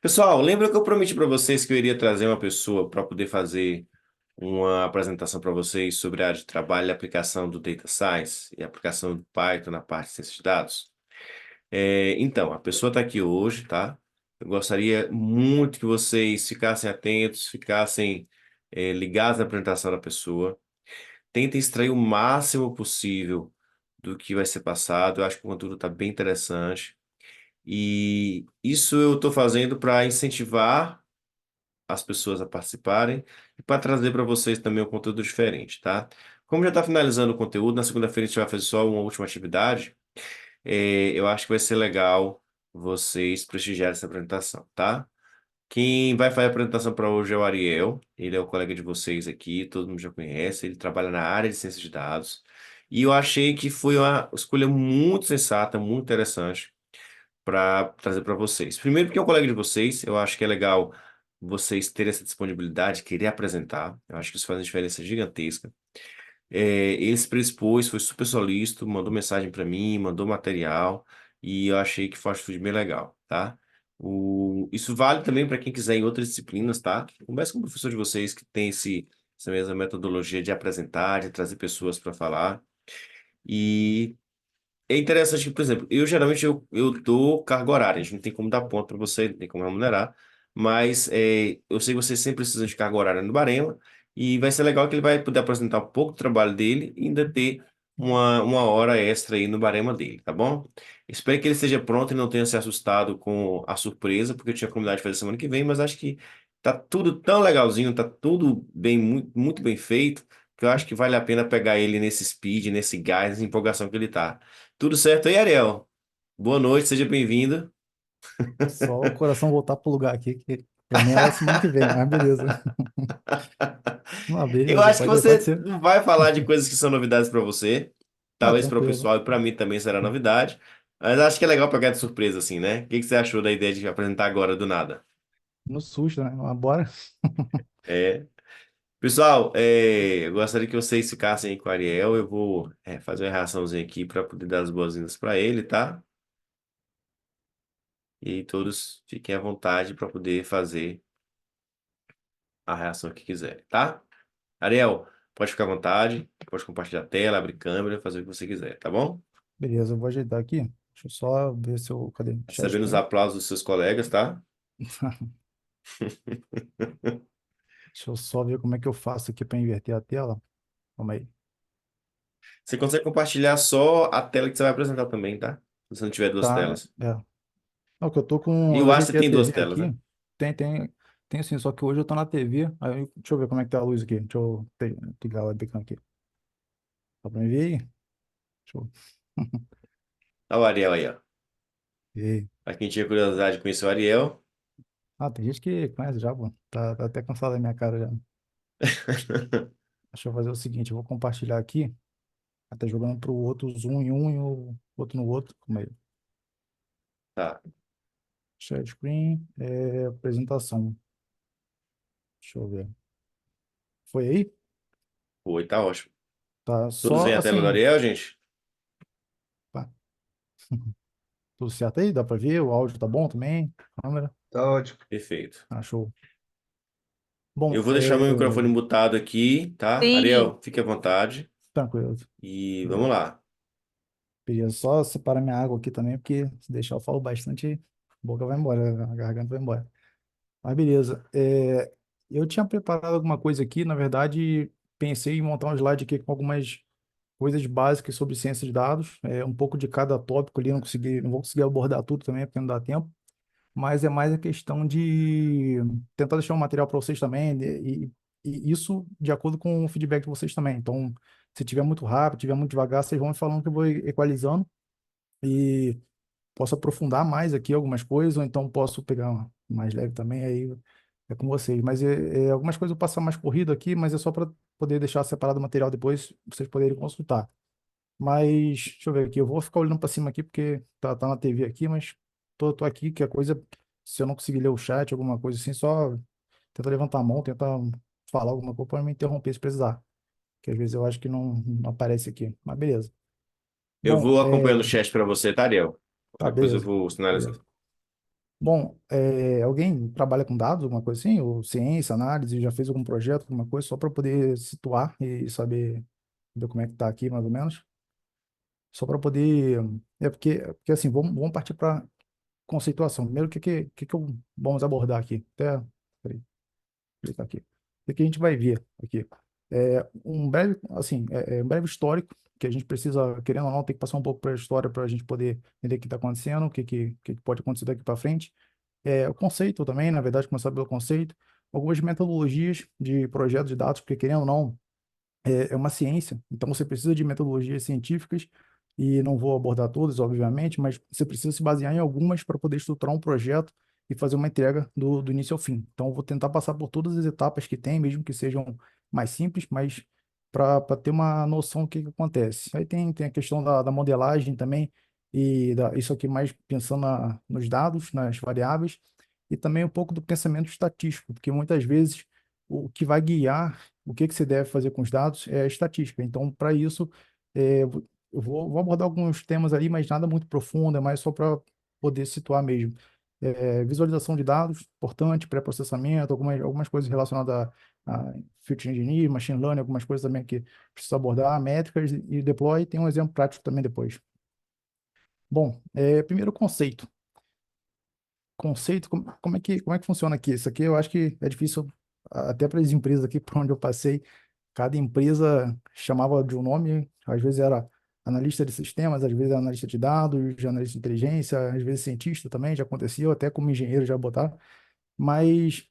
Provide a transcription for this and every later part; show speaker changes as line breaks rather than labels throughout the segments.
Pessoal, lembra que eu prometi para vocês que eu iria trazer uma pessoa para poder fazer uma apresentação para vocês sobre a área de trabalho e aplicação do Data Science e aplicação do Python na parte de ciência de dados? Então, a pessoa está aqui hoje, tá? Eu gostaria muito que vocês ficassem atentos, ficassem ligados na apresentação da pessoa. Tentem extrair o máximo possível do que vai ser passado. Eu acho que o conteúdo está bem interessante. E isso eu estou fazendo para incentivar as pessoas a participarem e para trazer para vocês também um conteúdo diferente, tá? Como já está finalizando o conteúdo, na segunda-feira a gente vai fazer só uma última atividade. Eu acho que vai ser legal vocês prestigiarem essa apresentação, tá? Quem vai fazer a apresentação para hoje é o Ariel, ele é o colega de vocês aqui, todo mundo já conhece, ele trabalha na área de ciência de dados. E eu achei que foi uma escolha muito sensata, muito interessante para trazer para vocês. Primeiro, porque é um colega de vocês, eu acho que é legal vocês terem essa disponibilidade, querer apresentar. Eu acho que isso faz uma diferença gigantesca. Ele se predispôs, foi super solícito, mandou mensagem para mim, mandou material, e eu achei que foi uma atitude bem legal, tá? Isso vale também para quem quiser em outras disciplinas, tá? Converse com o professor de vocês que tem essa mesma metodologia de apresentar, de trazer pessoas para falar. E é interessante que, por exemplo, eu geralmente eu dou carga horária, a gente não tem como dar ponto para você, não tem como remunerar, mas eu sei que você sempre precisa de carga horária no Barema, e vai ser legal que ele vai poder apresentar um pouco do trabalho dele e ainda ter uma hora extra aí no Barema dele, tá bom? Espero que ele esteja pronto e não tenha se assustado com a surpresa, porque eu tinha combinado de fazer semana que vem, mas acho que tá tudo tão legalzinho, tá tudo bem, muito, muito bem feito, que eu acho que vale a pena pegar ele nesse speed, nesse gás, nessa empolgação que ele tá. Tudo certo aí, Ariel? Boa noite, seja bem-vindo.
Só o coração voltar pro lugar aqui, que pra mim era semana que vem, mas beleza. Não,
Eu
beleza,
acho que
pode
você
ser.
não vai falar de coisas que são novidades para você,
Ah,
talvez para o
tranquilo.
pessoal e para mim também será novidade, mas acho que é legal pegar de surpresa assim, né? O que que você achou da ideia de apresentar agora do nada?
No susto, né? Mas bora.
É. Pessoal, eu gostaria que vocês ficassem aí com o Ariel. Eu vou fazer uma reaçãozinha aqui para poder dar as boas-vindas para ele, tá? E todos fiquem à vontade para poder fazer a reação que quiserem, tá? Ariel, pode ficar à vontade, pode compartilhar a tela, abrir câmera, fazer o que você quiser, tá bom?
Beleza, eu vou ajeitar aqui. Deixa eu só ver se eu. Cadê? Share
Recebendo os
screen.
aplausos dos seus colegas, tá?
Deixa eu só ver como é que eu faço aqui para inverter a tela. Calma aí.
Você consegue compartilhar só a tela que você vai apresentar também, tá? Se você não tiver duas
Tá.
telas.
É. Não, que eu tô com.
E
Eu
o Asta
ajeitei a
tem duas
TV
telas, né?
aqui. Tem sim, só que hoje eu tô na TV. Deixa eu ver como é que tá a luz aqui. Deixa eu ligar o webcam aqui. Dá pra me ver aí? Deixa eu.
Olha o Ariel aí, ó.
Ei.
Pra quem tinha curiosidade de conhecer o Ariel.
Ah, tem gente que conhece já, pô. Tá até cansado da minha cara já. Deixa eu fazer o seguinte, eu vou compartilhar aqui, até jogando pro outro zoom em um e o outro no outro. Como é?
Tá.
Share screen, apresentação. Deixa eu ver. Foi aí?
Oi, tá ótimo.
Tá
Todos
só
veem a tela do
assim.
Ariel, gente?
Pá, tudo certo aí? Dá pra ver? O áudio tá bom também? Câmera?
Tá ótimo.
Ah, show.
Eu
Bom,
vou deixar meu microfone mutado aqui, tá?
Sim.
Ariel, fique à vontade.
tranquilo.
E vamos
Beleza.
lá.
Queria só separar minha água aqui também, porque se deixar eu falo bastante, a boca vai embora, a garganta vai embora. Mas beleza. Eu tinha preparado alguma coisa aqui, na verdade, pensei em montar um slide aqui com algumas coisas básicas sobre ciência de dados, um pouco de cada tópico ali, não vou conseguir abordar tudo também, porque não dá tempo, mas é mais a questão de tentar deixar um material para vocês também, e isso de acordo com o feedback de vocês também. Então, se tiver muito rápido, tiver muito devagar, vocês vão me falando que eu vou equalizando e posso aprofundar mais aqui algumas coisas, ou então posso pegar mais leve também, aí é com vocês. Mas algumas coisas eu passo mais corrido aqui, mas é só para poder deixar separado o material depois, vocês poderem consultar. Mas, deixa eu ver aqui, eu vou ficar olhando para cima aqui, porque tá na TV aqui, mas tô aqui, que a coisa, se eu não conseguir ler o chat, alguma coisa assim, só tenta levantar a mão, tenta falar alguma coisa para me interromper se precisar, que às vezes eu acho que não aparece aqui, mas beleza.
Eu
Bom,
vou acompanhando o chat para você, tá, Ariel?
tá,
Qualquer coisa eu
beleza.
vou sinalizar.
Beleza. Bom, alguém trabalha com dados, alguma coisa assim? Ou ciência, análise, já fez algum projeto, alguma coisa, só para poder situar e saber como é que está aqui, mais ou menos? Só para poder. Porque assim, vamos partir para conceituação. Primeiro, vamos abordar aqui? Peraí, clicar aqui. O que a gente vai ver aqui? Um breve histórico, que a gente precisa, querendo ou não, tem que passar um pouco para a história para a gente poder entender o que está acontecendo, o que pode acontecer daqui para frente. O conceito também, na verdade, começar pelo conceito. Algumas metodologias de projeto de dados, porque querendo ou não, é uma ciência, então você precisa de metodologias científicas, e não vou abordar todas, obviamente, mas você precisa se basear em algumas para poder estruturar um projeto e fazer uma entrega do início ao fim. Então, eu vou tentar passar por todas as etapas que tem, mesmo que sejam mais simples, mas para ter uma noção do que acontece. Aí tem a questão da modelagem também, isso aqui mais pensando nos dados, nas variáveis, e também um pouco do pensamento estatístico, porque muitas vezes o que vai guiar que você deve fazer com os dados é a estatística. Então, para isso, eu vou abordar alguns temas ali, mas nada muito profundo, é mais só para poder situar mesmo. Visualização de dados, importante, pré-processamento, algumas coisas relacionadas a Feature Engineering, Machine Learning, algumas coisas também que precisa abordar, métricas e deploy, tem um exemplo prático também depois. Bom, primeiro conceito. Conceito, como é que funciona aqui? Isso aqui eu acho que é difícil até para as empresas aqui por onde eu passei. Cada empresa chamava de um nome, às vezes era analista de sistemas, às vezes era analista de dados, analista de inteligência, às vezes cientista também, já aconteceu, até como engenheiro já botar. Mas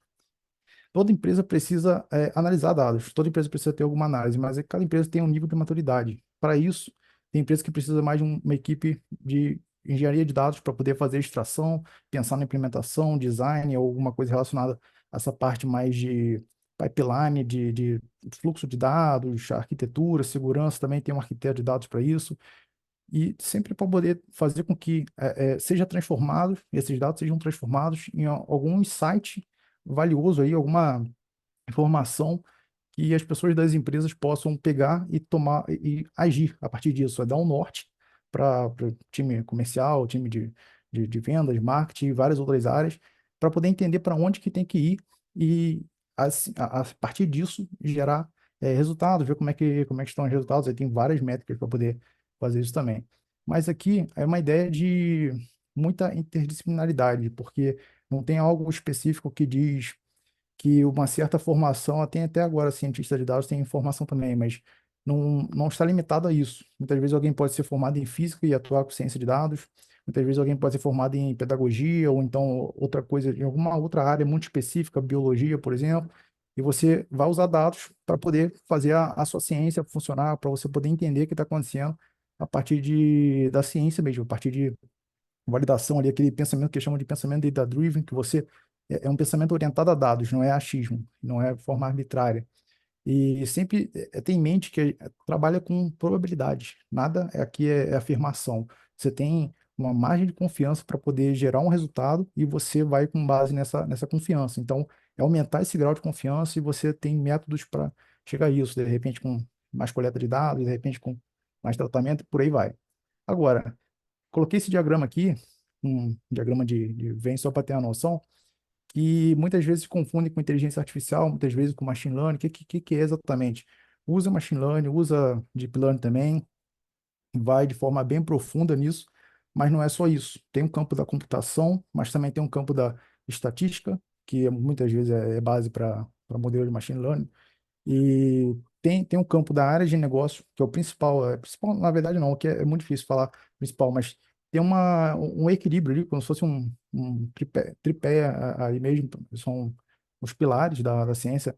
toda empresa precisa analisar dados, toda empresa precisa ter alguma análise, mas cada empresa tem um nível de maturidade. Para isso, tem empresa que precisa mais de uma equipe de engenharia de dados para poder fazer extração, pensar na implementação, design ou alguma coisa relacionada a essa parte mais de pipeline, de fluxo de dados, arquitetura, segurança, também tem um arquiteto de dados para isso. E sempre para poder fazer com que seja transformado, esses dados sejam transformados em algum insight valioso aí, alguma informação que as pessoas das empresas possam pegar e tomar e agir a partir disso, é dar um norte para o time comercial, time de vendas, marketing e várias outras áreas, para poder entender para onde que tem que ir e a partir disso gerar resultados, ver como é que estão os resultados. Aí tem várias métricas para poder fazer isso também. Mas aqui é uma ideia de muita interdisciplinaridade, porque não tem algo específico que diz que uma certa formação, tem até agora cientista de dados tem formação também, mas não está limitado a isso. Muitas vezes alguém pode ser formado em física e atuar com ciência de dados, muitas vezes alguém pode ser formado em pedagogia ou então outra coisa, em alguma outra área muito específica, biologia, por exemplo, e você vai usar dados para poder fazer a sua ciência funcionar, para você poder entender o que está acontecendo a partir da ciência mesmo, a partir de validação ali, aquele pensamento que chamam de pensamento data-driven, que você é um pensamento orientado a dados, não é achismo, não é forma arbitrária. E sempre tem em mente que trabalha com probabilidade, nada aqui é afirmação. Você tem uma margem de confiança para poder gerar um resultado e você vai com base nessa confiança. Então, é aumentar esse grau de confiança e você tem métodos para chegar a isso, de repente com mais coleta de dados, de repente com mais tratamento, e por aí vai. Agora, coloquei esse diagrama aqui, um diagrama de Venn só para ter uma noção, que muitas vezes se confunde com inteligência artificial, muitas vezes com machine learning. O que é exatamente? Usa machine learning, usa deep learning também, vai de forma bem profunda nisso, mas não é só isso. Tem um campo da computação, mas também tem um campo da estatística, que muitas vezes é base para modelo de machine learning. E tem um campo da área de negócio, que é o principal. Principal, na verdade, não, que é muito difícil falar principal, mas tem um equilíbrio ali, como se fosse um tripé ali mesmo, são os pilares da ciência,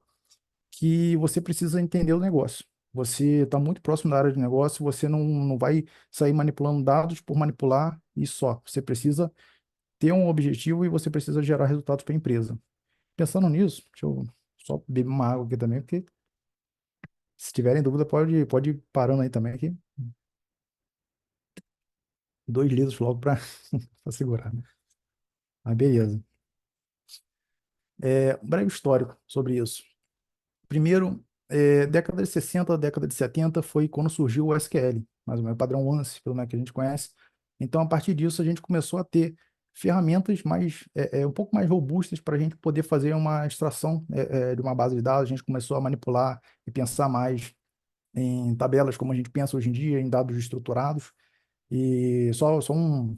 que você precisa entender o negócio. Você está muito próximo da área de negócio, você não vai sair manipulando dados por manipular e só. Você precisa ter um objetivo e você precisa gerar resultados para a empresa. Pensando nisso, deixa eu só beber uma água aqui também, porque se tiverem dúvida, pode ir parando aí também aqui. 2 litros logo para segurar, né? Mas beleza. Um breve histórico sobre isso. Primeiro, década de 60, década de 70 foi quando surgiu o SQL, mais ou menos, o padrão ANSI, pelo menos que a gente conhece. Então, a partir disso, a gente começou a ter ferramentas mais, um pouco mais robustas para a gente poder fazer uma extração de uma base de dados. A gente começou a manipular e pensar mais em tabelas como a gente pensa hoje em dia, em dados estruturados. E só um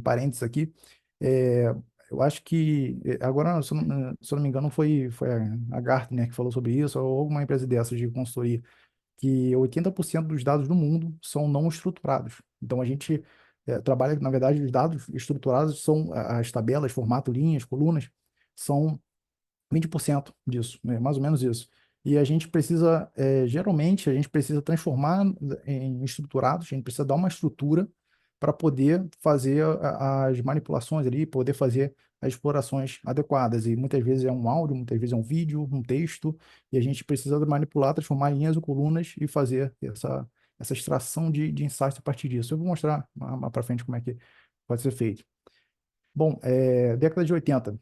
parênteses aqui, é, eu acho que, agora, se eu não me engano, foi a Gartner que falou sobre isso, ou alguma empresa dessas de consultoria, que 80% dos dados do mundo são não estruturados. Então, a gente trabalha, na verdade, os dados estruturados são as tabelas, formato, linhas, colunas, são 20% disso, né? Mais ou menos isso. E a gente precisa, geralmente, a gente precisa transformar em estruturados, a gente precisa dar uma estrutura para poder fazer as manipulações ali, poder fazer as explorações adequadas. E muitas vezes é um áudio, muitas vezes é um vídeo, um texto, e a gente precisa manipular, transformar em linhas ou colunas e fazer essa extração de insights a partir disso. Eu vou mostrar mais para frente como é que pode ser feito. Bom, década de 80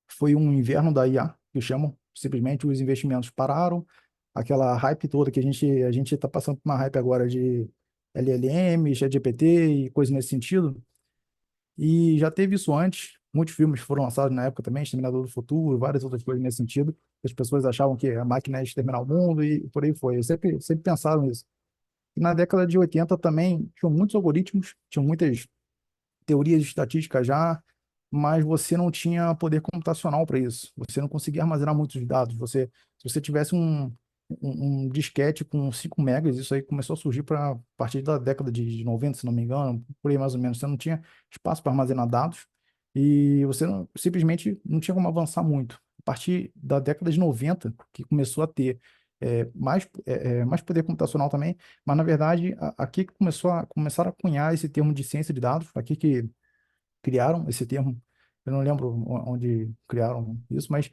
foi um inverno da IA, que chamam, simplesmente os investimentos pararam, aquela hype toda que a gente está passando por uma hype agora de LLM, ChatGPT e coisas nesse sentido, e já teve isso antes, muitos filmes foram lançados na época também, Exterminador do Futuro, várias outras coisas nesse sentido, as pessoas achavam que a máquina ia exterminar o mundo e por aí foi, sempre pensaram nisso. E na década de 80 também tinham muitos algoritmos, tinham muitas teorias estatísticas já, mas você não tinha poder computacional para isso. Você não conseguia armazenar muitos dados. Se você tivesse um disquete com 5 megas, isso aí começou a surgir a partir da década de 90, se não me engano, por aí mais ou menos. Você não tinha espaço para armazenar dados e você simplesmente não tinha como avançar muito. A partir da década de 90, que começou a ter mais poder computacional também, mas na verdade aqui que começaram a cunhar esse termo de ciência de dados, aqui que criaram esse termo, eu não lembro onde criaram isso, mas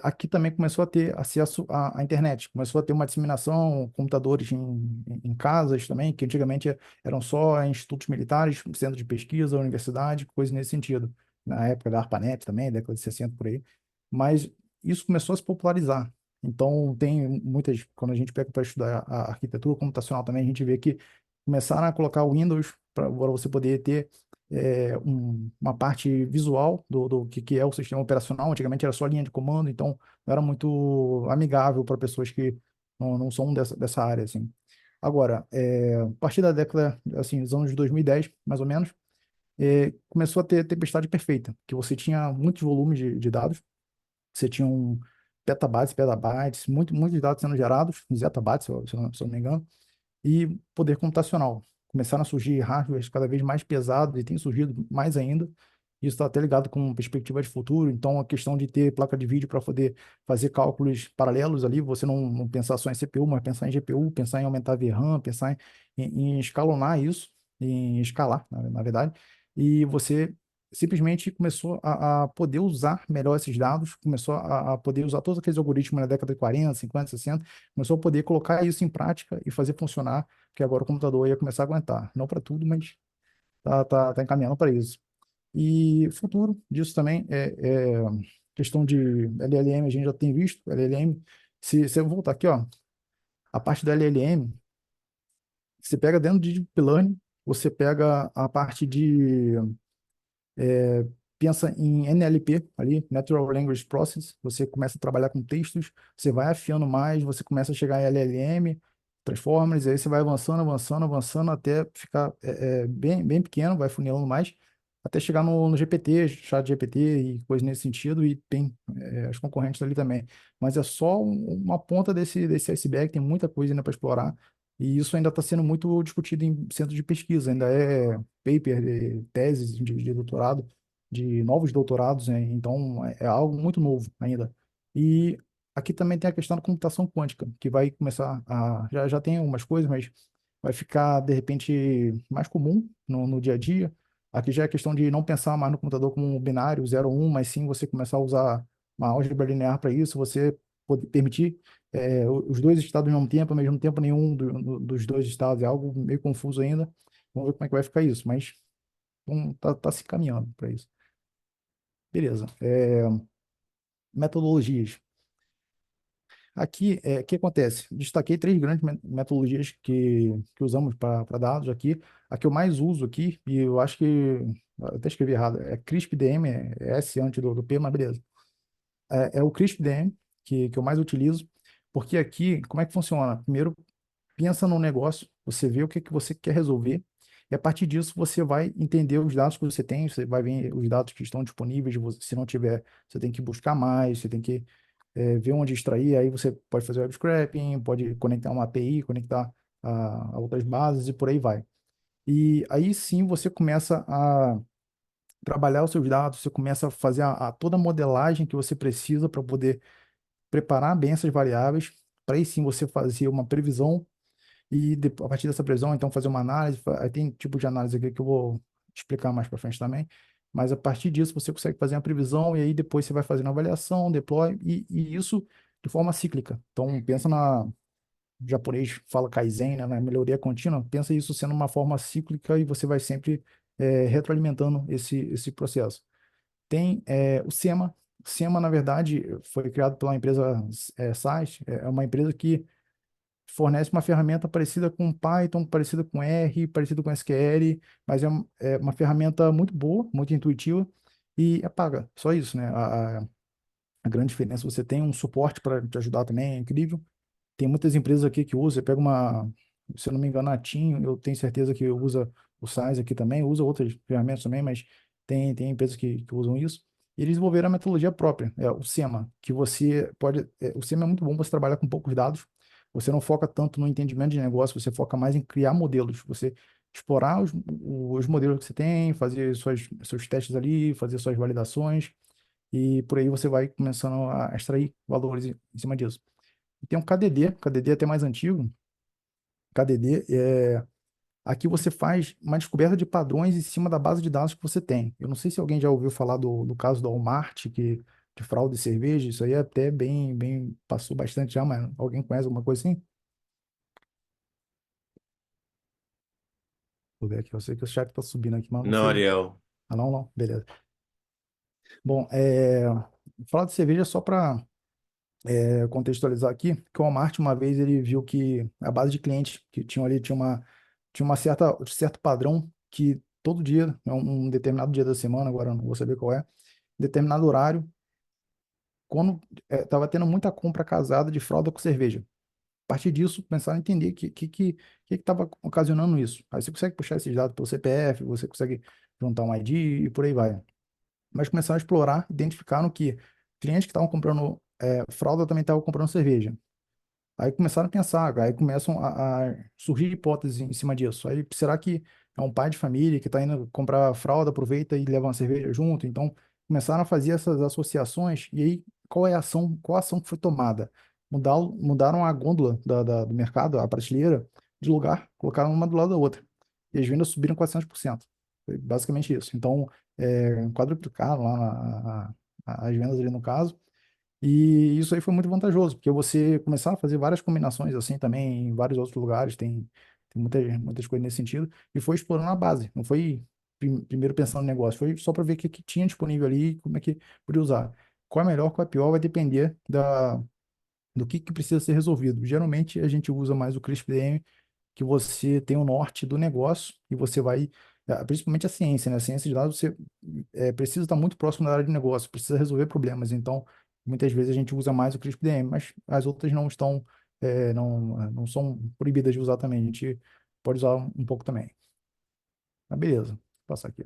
aqui também começou a ter acesso à internet, começou a ter uma disseminação, computadores em casas também, que antigamente eram só em institutos militares, centro de pesquisa, universidade, coisas nesse sentido. Na época da ARPANET também, década de 60 por aí. Mas isso começou a se popularizar. Então, tem muitas, quando a gente pega para estudar a arquitetura computacional também, a gente vê que começaram a colocar o Windows para você poder ter uma parte visual do que é o sistema operacional. Antigamente era só linha de comando, então não era muito amigável para pessoas que não são dessa área, assim. Agora, a partir da década, assim, dos anos 2010, mais ou menos, começou a ter tempestade perfeita, que você tinha muitos volumes de dados, você tinha petabytes, petabytes, muitos dados sendo gerados, zettabytes, se eu não me engano, e poder computacional. Começaram a surgir hardwares cada vez mais pesados e tem surgido mais ainda. Isso está até ligado com perspectiva de futuro. Então, a questão de ter placa de vídeo para poder fazer cálculos paralelos ali, você não pensar só em CPU, mas pensar em GPU, pensar em aumentar a VRAM, pensar em escalonar isso, em escalar, na verdade. E você simplesmente começou a poder usar melhor esses dados, começou a poder usar todos aqueles algoritmos na década de 40, 50, 60, começou a poder colocar isso em prática e fazer funcionar, que agora o computador ia começar a aguentar. Não para tudo, mas tá encaminhando para isso. E futuro disso também é questão de LLM, a gente já tem visto, LLM, se eu voltar aqui, ó, a parte da LLM, você pega dentro de Deep Learning, você pega a parte de pensa em NLP ali, Natural Language Process, você começa a trabalhar com textos, você vai afiando mais, você começa a chegar em LLM, Transformers, aí você vai avançando, avançando, avançando até ficar bem pequeno, vai funilando mais, até chegar no GPT, chat GPT e coisas nesse sentido, e tem as concorrentes ali também. Mas é só uma ponta desse iceberg, tem muita coisa ainda para explorar, e isso ainda está sendo muito discutido em centros de pesquisa, ainda é paper, teses de doutorado, de novos doutorados, né? Então é algo muito novo ainda. E aqui também tem a questão da computação quântica, que vai começar já tem algumas coisas, mas vai ficar, de repente, mais comum no dia a dia. Aqui já é questão de não pensar mais no computador como um binário, 0 ou 1, mas sim você começar a usar uma álgebra linear para isso, você poder permitir os dois estados ao mesmo tempo nenhum dos dois estados. É algo meio confuso ainda. Vamos ver como é que vai ficar isso, mas tá se caminhando para isso. Beleza. Metodologias. Aqui, o que acontece? Destaquei três grandes metodologias que usamos para dados aqui. A que eu mais uso aqui, e eu acho que Eu até escrevi errado, é CRISP-DM, é S antes do P, mas beleza. É o CRISP-DM que eu mais utilizo, porque aqui, como é que funciona? Primeiro, pensa no negócio, você vê o que que você quer resolver, e a partir disso você vai entender os dados que você tem, você vai ver os dados que estão disponíveis, se não tiver, você tem que buscar mais, você tem que ver onde extrair, aí você pode fazer web scraping, pode conectar uma API, conectar a outras bases e por aí vai. E aí sim você começa a trabalhar os seus dados, você começa a fazer toda a modelagem que você precisa para poder preparar bem essas variáveis, para aí sim você fazer uma previsão e a partir dessa previsão, então fazer uma análise. Aí tem tipo de análise aqui que eu vou explicar mais para frente também, mas a partir disso você consegue fazer uma previsão e aí depois você vai fazendo a avaliação, deploy e isso de forma cíclica. Então pensa o japonês fala Kaizen, né, na melhoria contínua, pensa isso sendo uma forma cíclica e você vai sempre retroalimentando esse processo. Tem o SEMA. O SEMA, na verdade, foi criado pela empresa SAS, é uma empresa que fornece uma ferramenta parecida com Python, parecida com R, parecida com SQL, mas é uma ferramenta muito boa, muito intuitiva e é paga. Só isso, né? A grande diferença, você tem um suporte para te ajudar também, é incrível. Tem muitas empresas aqui que usam, pega se eu não me engano, a TIM, eu tenho certeza que usa o SAS aqui também, usa outras ferramentas também, mas tem empresas que usam isso. E eles desenvolveram a metodologia própria, o SEMA, que você pode. O SEMA é muito bom para você trabalhar com poucos dados. Você não foca tanto no entendimento de negócio, você foca mais em criar modelos. Você explorar os modelos que você tem, fazer seus testes ali, fazer suas validações, e por aí você vai começando a extrair valores em cima disso. E tem um KDD, KDD é até mais antigo. KDD aqui você faz uma descoberta de padrões em cima da base de dados que você tem. Eu não sei se alguém já ouviu falar do caso do Walmart, de fraude de cerveja, isso aí é até bem, passou bastante já, mas alguém conhece alguma coisa assim? Vou ver aqui, eu sei que o chat está subindo aqui, mas não
Não,
sei.
Ariel.
Ah, não, não, beleza. Bom, fraude de cerveja só para contextualizar aqui, que o Walmart uma vez ele viu que a base de clientes que tinham ali tinha uma certo padrão que todo dia, um determinado dia da semana, agora eu não vou saber qual é, determinado horário, quando estava tendo muita compra casada de fralda com cerveja. A partir disso, começaram a entender que estava ocasionando isso. Aí você consegue puxar esses dados pelo CPF, você consegue juntar um ID e por aí vai. Mas começaram a explorar, identificaram que clientes que estavam comprando fralda também estavam comprando cerveja. Aí começaram a pensar, aí começam a surgir hipóteses em cima disso. Aí, será que é um pai de família que está indo comprar fralda, aproveita e leva uma cerveja junto? Então, começaram a fazer essas associações, e aí qual a ação que foi tomada? Mudaram a gôndola do mercado, a prateleira, de lugar, colocaram uma do lado da outra. E as vendas subiram 400%. Foi basicamente isso. Então, quadruplicaram lá as vendas ali no caso. E isso aí foi muito vantajoso, porque você começar a fazer várias combinações assim também em vários outros lugares, tem muitas coisas nesse sentido, e foi explorando a base, não foi primeiro pensando no negócio, foi só para ver o que, que tinha disponível ali e como é que podia usar. Qual é melhor, qual é pior, vai depender do que precisa ser resolvido. Geralmente a gente usa mais o CRISP-DM, que você tem o norte do negócio e você vai, principalmente a ciência, né? A ciência de dados, você precisa estar muito próximo da área de negócio, precisa resolver problemas. Então, muitas vezes a gente usa mais o CRISP-DM, mas as outras não estão, não são proibidas de usar também. A gente pode usar um pouco também. Mas beleza, vou passar aqui.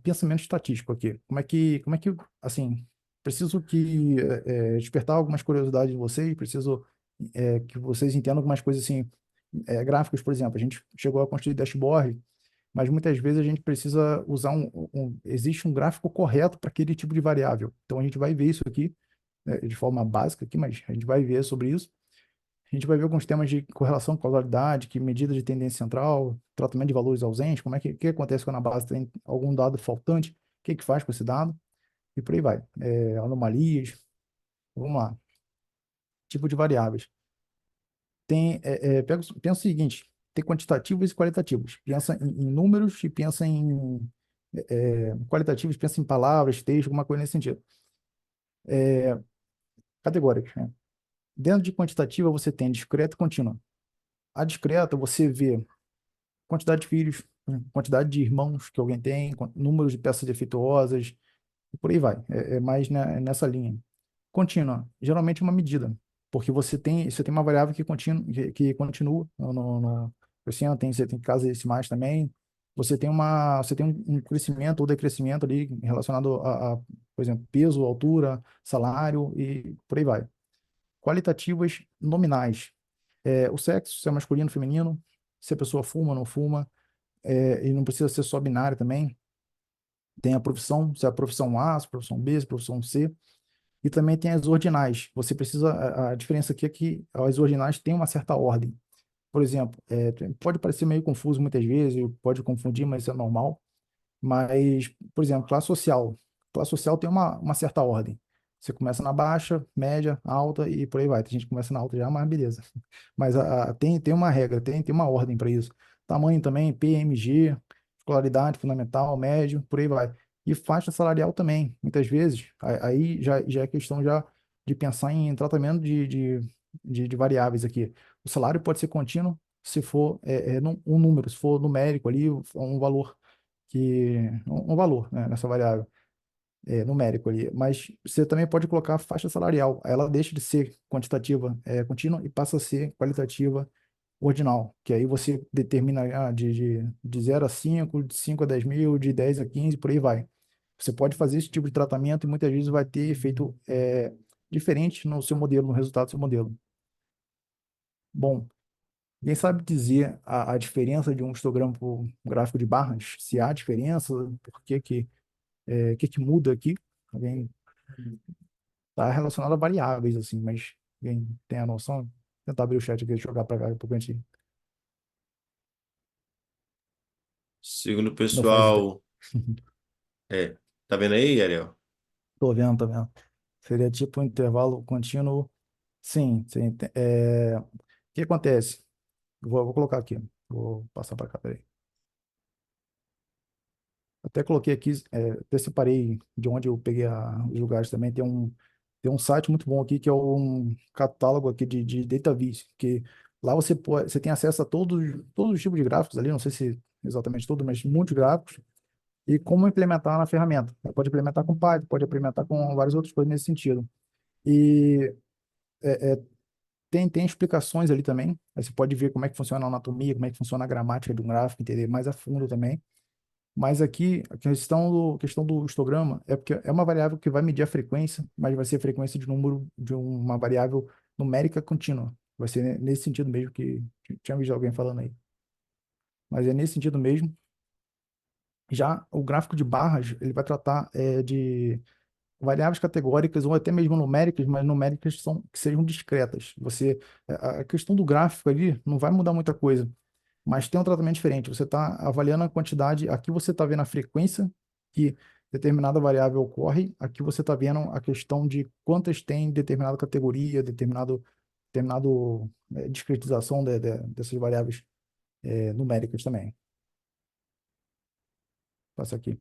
Pensamento estatístico aqui. Assim, preciso despertar algumas curiosidades de vocês, preciso que vocês entendam algumas coisas assim, gráficos, por exemplo. A gente chegou a construir dashboard, mas muitas vezes a gente precisa usar existe um gráfico correto para aquele tipo de variável. Então a gente vai ver isso aqui, de forma básica aqui, mas a gente vai ver sobre isso. A gente vai ver alguns temas de correlação, causalidade, que medida de tendência central, tratamento de valores ausentes, como é que acontece quando a base tem algum dado faltante, o que faz com esse dado, e por aí vai. Anomalias, vamos lá. Tipo de variáveis. Pensa o seguinte, tem quantitativos e qualitativos. Pensa em números e pensa em qualitativos, pensa em palavras, texto, alguma coisa nesse sentido. Categóricos, né? Dentro de quantitativa, você tem discreta e contínua. A discreta, você vê quantidade de filhos, quantidade de irmãos que alguém tem, número de peças defeituosas, e por aí vai. É mais nessa linha. Contínua, geralmente é uma medida, porque você tem uma variável que continua no crescendo, você tem casas decimais também, você tem um crescimento ou decrescimento ali relacionado por exemplo, peso, altura, salário e por aí vai. Qualitativas nominais, o sexo, se é masculino, feminino, se a pessoa fuma, não fuma, e não precisa ser só binário também. Tem a profissão, se é a profissão A, se é a profissão B, se é a profissão C. E também tem as ordinais. Você precisa. A diferença aqui é que as ordinais têm uma certa ordem. Por exemplo, pode parecer meio confuso muitas vezes, pode confundir, mas isso é normal. Mas, por exemplo, classe social. Classe social tem uma certa ordem. Você começa na baixa, média, alta e por aí vai. Tem gente que começa na alta já, mas beleza. Mas tem uma regra, tem uma ordem para isso. Tamanho também, PMG, escolaridade fundamental, médio, por aí vai. E faixa salarial também. Muitas vezes, aí já é questão já de pensar em tratamento de variáveis aqui. O salário pode ser contínuo se for um número, se for numérico ali, um valor um valor, né, nessa variável numérico ali, mas você também pode colocar a faixa salarial, ela deixa de ser quantitativa contínua e passa a ser qualitativa ordinal, que aí você determina de 0 a 5, de 5 a 10 mil, de 10 a 15, por aí vai. Você pode fazer esse tipo de tratamento e muitas vezes vai ter efeito diferente no seu modelo, no resultado do seu modelo. Bom, quem sabe dizer a diferença de um histograma para um gráfico de barras? Se há diferença, por que muda aqui? Alguém está relacionado a variáveis, assim, mas alguém tem a noção? Vou tentar abrir o chat aqui e jogar para cá, depois a gente
Segundo o
não faz ideia.
pessoal, é, tá vendo aí, Ariel?
Tô vendo. Seria tipo um intervalo contínuo. Sim, sim. O que acontece? Vou colocar aqui. Vou passar para cá, peraí. Até coloquei aqui, até separei de onde eu peguei os lugares também. Tem um site muito bom aqui que é um catálogo aqui de DataVis, que lá você tem acesso a todos os tipos de gráficos ali, não sei se exatamente todos, mas muitos gráficos, e como implementar na ferramenta. Você pode implementar com Python, pode implementar com várias outras coisas nesse sentido. E tem explicações ali também. Aí você pode ver como é que funciona a anatomia, como é que funciona a gramática de um gráfico, entender mais a fundo também. Mas aqui, a questão do histograma é porque é uma variável que vai medir a frequência, mas vai ser a frequência de número de uma variável numérica contínua. Vai ser nesse sentido mesmo que tinha visto alguém falando aí. Mas é nesse sentido mesmo. Já o gráfico de barras, ele vai tratar de variáveis categóricas ou até mesmo numéricas, mas numéricas que sejam discretas. A questão do gráfico ali não vai mudar muita coisa, mas tem um tratamento diferente. Você está avaliando a quantidade, aqui você está vendo a frequência que determinada variável ocorre, aqui você está vendo a questão de quantas tem determinada categoria, determinado discretização dessas variáveis numéricas também. Passa aqui.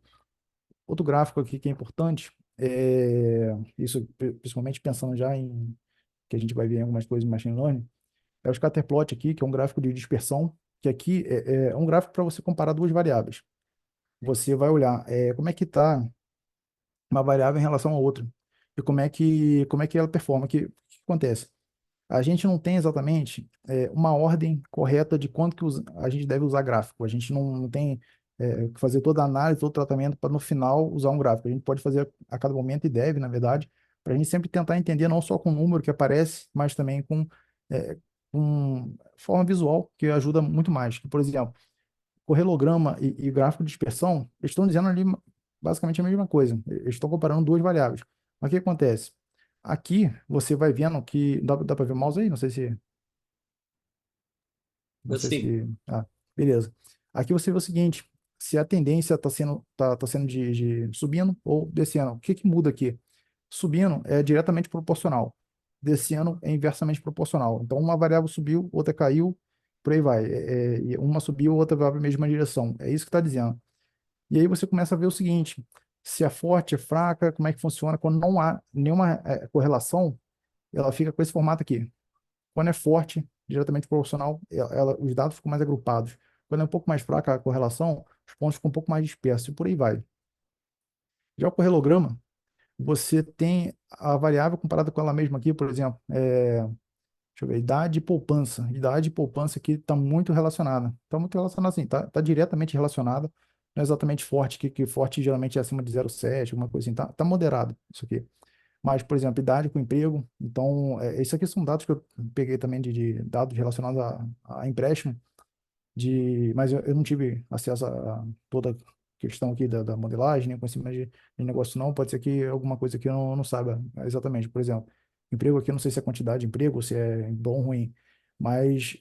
Outro gráfico aqui que é importante, isso principalmente pensando já em que a gente vai ver em algumas coisas em machine learning, é o scatterplot aqui, que é um gráfico de dispersão, que aqui é um gráfico para você comparar duas variáveis. Você vai olhar como é que está uma variável em relação a outra e como é que ela performa. O que acontece? A gente não tem exatamente uma ordem correta de quanto que a gente deve usar gráfico. A gente não tem que fazer toda a análise, todo o tratamento para no final usar um gráfico. A gente pode fazer a cada momento e deve, na verdade, para a gente sempre tentar entender não só com o número que aparece, mas também é, com forma visual, que ajuda muito mais. Por exemplo, correlograma e gráfico de dispersão, eles estão dizendo ali basicamente a mesma coisa. Eles estão comparando duas variáveis. Mas o que acontece? Aqui você vai vendo que dá para ver o mouse aí? Não sei se não sei
Assim,
se beleza. Aqui você vê o seguinte, se a tendência está sendo de subindo ou descendo. O que que muda aqui? Subindo é diretamente proporcional. Descendo é inversamente proporcional. Então uma variável subiu, outra caiu, por aí vai. E uma subiu, outra vai para a mesma direção. É isso que está dizendo. E aí você começa a ver o seguinte: se é forte, é fraca, como é que funciona. Quando não há nenhuma correlação, ela fica com esse formato aqui. Quando é forte, diretamente proporcional, os dados ficam mais agrupados. Quando é um pouco mais fraca a correlação, os pontos ficam um pouco mais dispersos e por aí vai. Já o correlograma, você tem a variável comparada com ela mesma aqui, por exemplo, deixa eu ver, idade e poupança. Idade e poupança aqui está muito relacionada. Está muito relacionada assim, tá diretamente relacionada. Não é exatamente forte, que forte geralmente é acima de 0,7, alguma coisa assim. Tá moderado isso aqui. Mas, por exemplo, idade com emprego. Então, isso aqui são dados que eu peguei também de dados relacionados a empréstimo mas eu não tive acesso a toda a questão aqui da modelagem, nem conhecimento de negócio, não. Pode ser que alguma coisa que eu não saiba exatamente. Por exemplo, emprego aqui, eu não sei se é quantidade de emprego, se é bom ou ruim, mas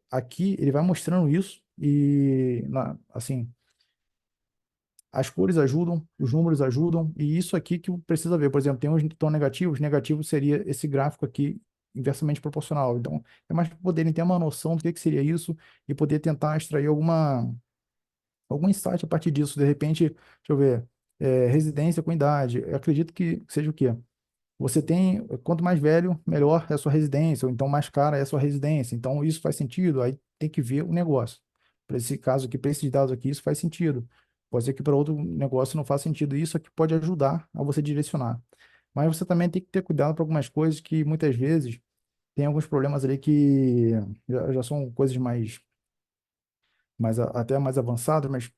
aqui ele vai mostrando isso e, assim, as cores ajudam, os números ajudam, e isso aqui que precisa ver. Por exemplo, tem uns que estão negativos, negativo seria esse gráfico aqui inversamente proporcional. Então, é mais para poderem ter uma noção do que seria isso e poder tentar extrair algum insight a partir disso. De repente, deixa eu ver, residência com idade. Eu acredito que seja o quê? Você tem, quanto mais velho, melhor é a sua residência, ou então mais cara é a sua residência. Então, isso faz sentido, aí tem que ver o negócio. Para esse caso aqui, para esses dados aqui, isso faz sentido. Pode ser que para outro negócio não faça sentido. Isso aqui pode ajudar a você direcionar. Mas você também tem que ter cuidado para algumas coisas que muitas vezes tem alguns problemas ali que já são coisas até mais avançadas, mas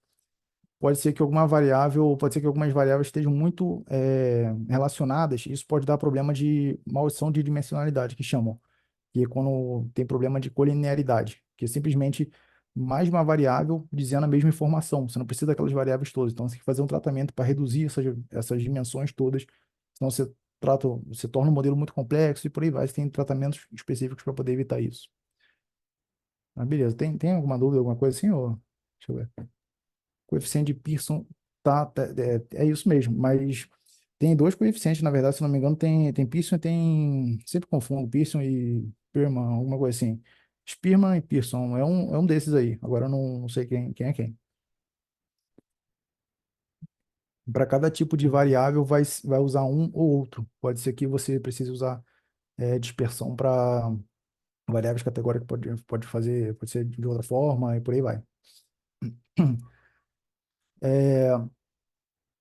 pode ser que algumas variáveis estejam muito relacionadas. Isso pode dar problema de maldição de dimensionalidade, que chamam, que é quando tem problema de colinearidade, que é simplesmente mais uma variável dizendo a mesma informação. Você não precisa daquelas variáveis todas. Então, você tem que fazer um tratamento para reduzir essas dimensões todas. Senão, você torna o modelo muito complexo e por aí vai. Você tem tratamentos específicos para poder evitar isso. Mas beleza. Tem alguma dúvida, alguma coisa assim? Ou... Deixa eu ver. Coeficiente de Pearson é isso mesmo, mas tem dois coeficientes, na verdade, se não me engano, tem Pearson e tem. Sempre confundo Pearson e Spearman, alguma coisa assim. Spearman e Pearson é um desses aí. Agora eu não sei quem é quem. Para cada tipo de variável vai usar um ou outro. Pode ser que você precise usar dispersão para variáveis categóricas, pode ser de outra forma e por aí vai.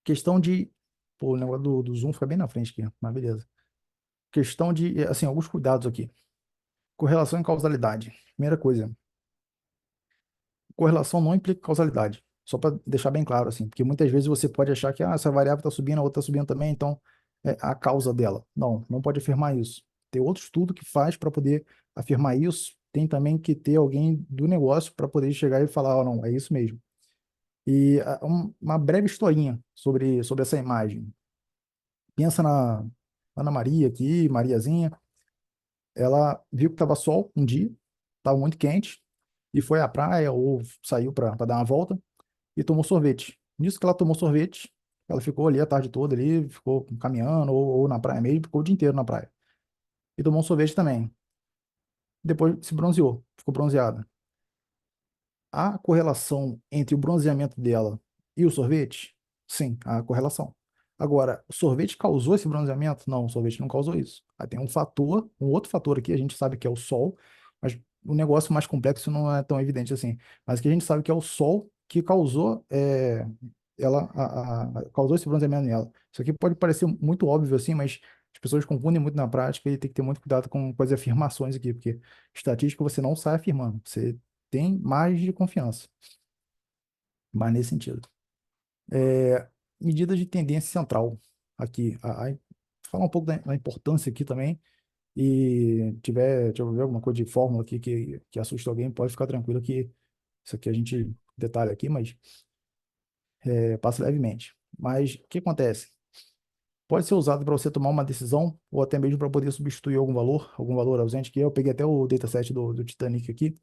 Questão de. Pô, o negócio do Zoom fica bem na frente aqui, mas beleza. Questão de, assim, alguns cuidados aqui. Correlação e causalidade. Primeira coisa, correlação não implica causalidade. Só para deixar bem claro, assim, porque muitas vezes você pode achar que essa variável está subindo, a outra está subindo também, então é a causa dela. Não pode afirmar isso. Tem outro estudo que faz para poder afirmar isso. Tem também que ter alguém do negócio para poder chegar e falar, oh, não, é isso mesmo. E uma breve historinha sobre essa imagem. Pensa na Ana Maria aqui, Mariazinha. Ela viu que estava sol um dia, estava muito quente, e foi à praia ou saiu para dar uma volta e tomou sorvete. Nisso que ela tomou sorvete, ela ficou ali a tarde toda ali, ficou caminhando ou na praia mesmo, ficou o dia inteiro na praia. E tomou um sorvete também. Depois se bronzeou, ficou bronzeada. A correlação entre o bronzeamento dela e o sorvete? Sim, há correlação. Agora, o sorvete causou esse bronzeamento? Não, o sorvete não causou isso. Aí tem um outro fator aqui, a gente sabe que é o sol, mas o negócio mais complexo não é tão evidente assim. Mas que a gente sabe que é o sol que causou, causou esse bronzeamento nela. Isso aqui pode parecer muito óbvio assim, mas as pessoas confundem muito na prática e tem que ter muito cuidado com as afirmações aqui, porque estatística você não sai afirmando, você tem margem de confiança, mas nesse sentido. Medidas de tendência central aqui. Falar um pouco da importância aqui também. E deixa eu ver alguma coisa de fórmula aqui que assuste alguém, pode ficar tranquilo que isso aqui a gente detalha aqui, mas passa levemente. Mas o que acontece? Pode ser usado para você tomar uma decisão ou até mesmo para poder substituir algum valor ausente, que eu peguei até o dataset do Titanic aqui,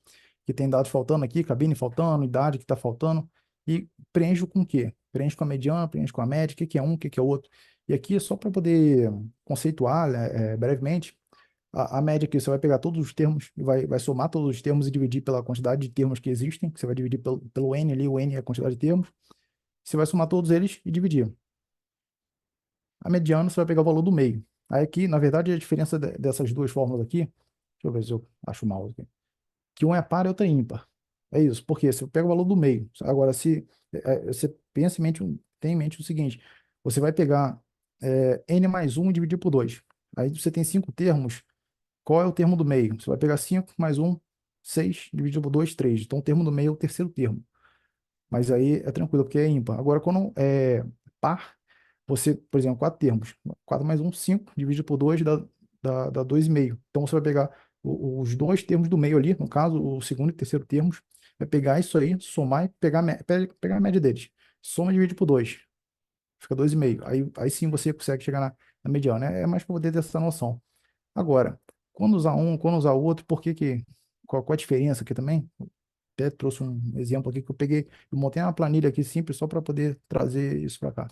que tem dados faltando aqui, cabine faltando, idade que está faltando, e preencho com o quê? Preencho com a mediana, preencho com a média, o que que é um, o que que é outro. E aqui é só para poder conceituar, né, brevemente, a média aqui, você vai pegar todos os termos e vai somar todos os termos e dividir pela quantidade de termos que existem, que você vai dividir pelo N ali, o N é a quantidade de termos, você vai somar todos eles e dividir. A mediana, você vai pegar o valor do meio. Aí aqui, na verdade, a diferença dessas duas fórmulas aqui, deixa eu ver se eu acho o mouse aqui, que um é par e outro é ímpar. É isso, porque você pega o valor do meio. Agora, se você pensa em mente, tem em mente o seguinte: você vai pegar n mais um e dividir por 2. Aí você tem cinco termos. Qual é o termo do meio? Você vai pegar 5 mais um, 6, dividido por 2, 3. Então, o termo do meio é o terceiro termo. Mas aí é tranquilo, porque é ímpar. Agora, quando é par, você, por exemplo, quatro termos. 4 mais um, 5, dividido por 2 dá 2,5. Então, você vai pegar os dois termos do meio ali, no caso, o segundo e terceiro termos, vai pegar isso aí, somar e pegar, pegar a média deles. Soma e divide por 2. Fica 2,5. Aí sim você consegue chegar na mediana. É mais para poder ter essa noção. Agora, quando usar um, quando usar o outro, qual a diferença aqui também? Até trouxe um exemplo aqui que eu peguei, eu montei uma planilha aqui simples só para poder trazer isso para cá.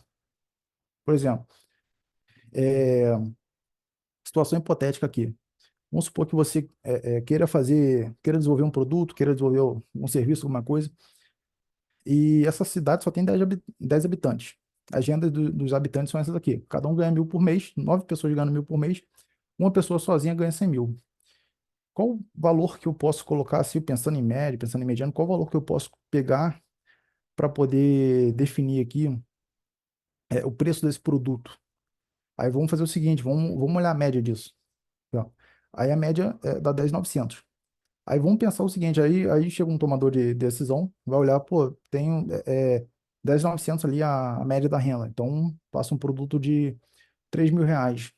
Por exemplo, é, situação hipotética aqui. Vamos supor que você queira desenvolver um produto, queira desenvolver um serviço, alguma coisa, e essa cidade só tem 10 habitantes. A agenda dos habitantes são essas aqui. Cada um ganha 1.000 por mês, 9 pessoas ganhando 1.000 por mês, uma pessoa sozinha ganha 100.000. Qual o valor que eu posso colocar, assim, pensando em médio, pensando em mediano, qual o valor que eu posso pegar para poder definir aqui o preço desse produto? Aí vamos fazer o seguinte, vamos olhar a média disso. Ó. Aí a média dá 10.900. Aí vamos pensar o seguinte, aí chega um tomador de decisão, vai olhar, pô, tem 10.900 ali a média da renda, então passa um produto de 3.000 reais.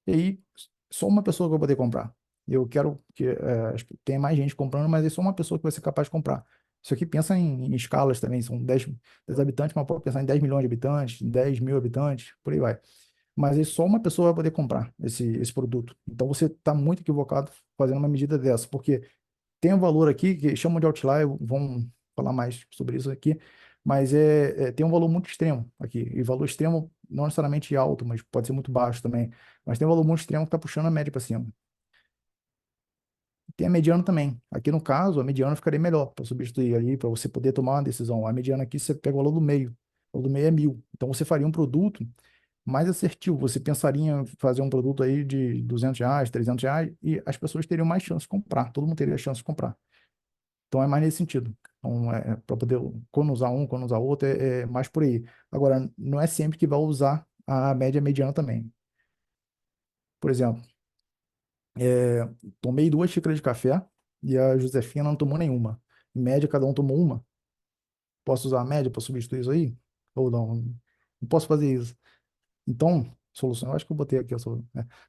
E aí, só uma pessoa que vai poder comprar. Eu quero que acho que tenha mais gente comprando, mas é só uma pessoa que vai ser capaz de comprar. Isso aqui pensa em escalas também, são 10 habitantes, mas pode pensar em 10 milhões de habitantes, 10.000 habitantes, por aí vai. Mas aí só uma pessoa vai poder comprar esse produto. Então você está muito equivocado fazendo uma medida dessa, porque tem um valor aqui que chamam de outlier, vamos falar mais sobre isso aqui, mas tem um valor muito extremo aqui. E valor extremo não necessariamente alto, mas pode ser muito baixo também. Mas tem um valor muito extremo que está puxando a média para cima. Tem a mediana também. Aqui no caso, a mediana ficaria melhor para substituir ali, para você poder tomar uma decisão. A mediana aqui você pega o valor do meio. O valor do meio é 1.000. Então você faria um produto mais assertivo. Você pensaria em fazer um produto aí de R$ 200, R$ 300 e as pessoas teriam mais chance de comprar. Todo mundo teria chance de comprar. Então é mais nesse sentido. Então, para poder, quando usar um, quando usar outro, é mais por aí. Agora, não é sempre que vai usar a média mediana também. Por exemplo, tomei 2 xícaras de café e a Josefina não tomou nenhuma. Em média, cada um tomou uma. Posso usar a média para substituir isso aí? Ou não? Não posso fazer isso. Então, solução, eu acho que eu botei aqui a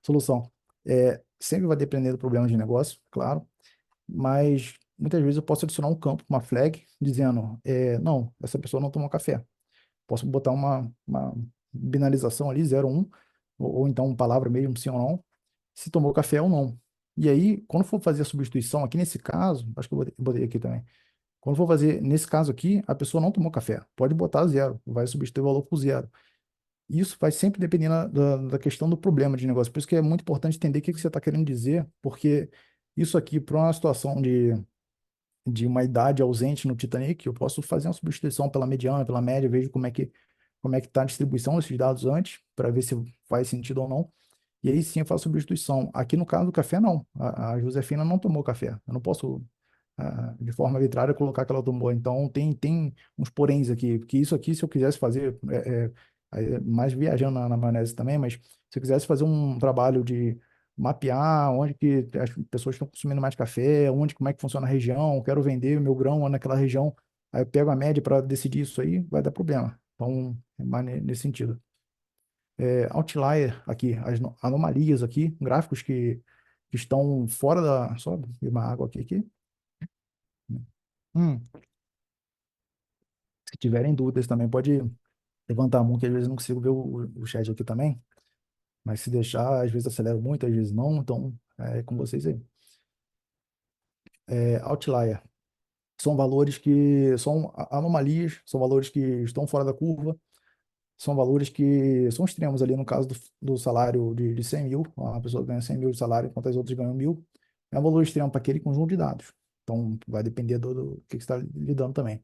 solução. Sempre vai depender do problema de negócio, claro, mas muitas vezes eu posso adicionar um campo, uma flag, dizendo, não, essa pessoa não tomou café. Posso botar uma binarização ali, 0 1, ou então uma palavra mesmo, sim ou não, se tomou café ou não. E aí, quando for fazer a substituição, aqui nesse caso, acho que eu botei aqui também, quando for fazer, nesse caso aqui, a pessoa não tomou café, pode botar zero, vai substituir o valor por zero. Isso vai sempre depender da questão do problema de negócio. Por isso que é muito importante entender o que você está querendo dizer, porque isso aqui, para uma situação de uma idade ausente no Titanic, eu posso fazer uma substituição pela mediana, pela média, vejo como é que está a distribuição desses dados antes, para ver se faz sentido ou não. E aí sim eu faço substituição. Aqui no caso do café, não. A Josefina não tomou café. Eu não posso, de forma arbitrária, colocar que ela tomou. Então tem uns poréns aqui, porque isso aqui, se eu quisesse fazer, mais viajando na maionese também, mas se eu quisesse fazer um trabalho de mapear onde que as pessoas estão consumindo mais café, onde, como é que funciona a região, quero vender o meu grão naquela região, aí eu pego a média para decidir isso aí, vai dar problema. Então, é mais nesse sentido. Outlier aqui, as anomalias aqui, gráficos que estão fora da. Só beber uma água aqui. Hum, se tiverem dúvidas também, pode levantar a mão, que às vezes eu não consigo ver o chat aqui também. Mas se deixar, às vezes acelero muito, às vezes não, então é com vocês aí. Outlier são valores que são anomalias, são valores que estão fora da curva, são valores que são extremos ali no caso do salário de 100 mil, uma pessoa ganha 100 mil de salário enquanto as outras ganham 1.000, é um valor extremo para aquele conjunto de dados. Então, vai depender do que você está lidando também.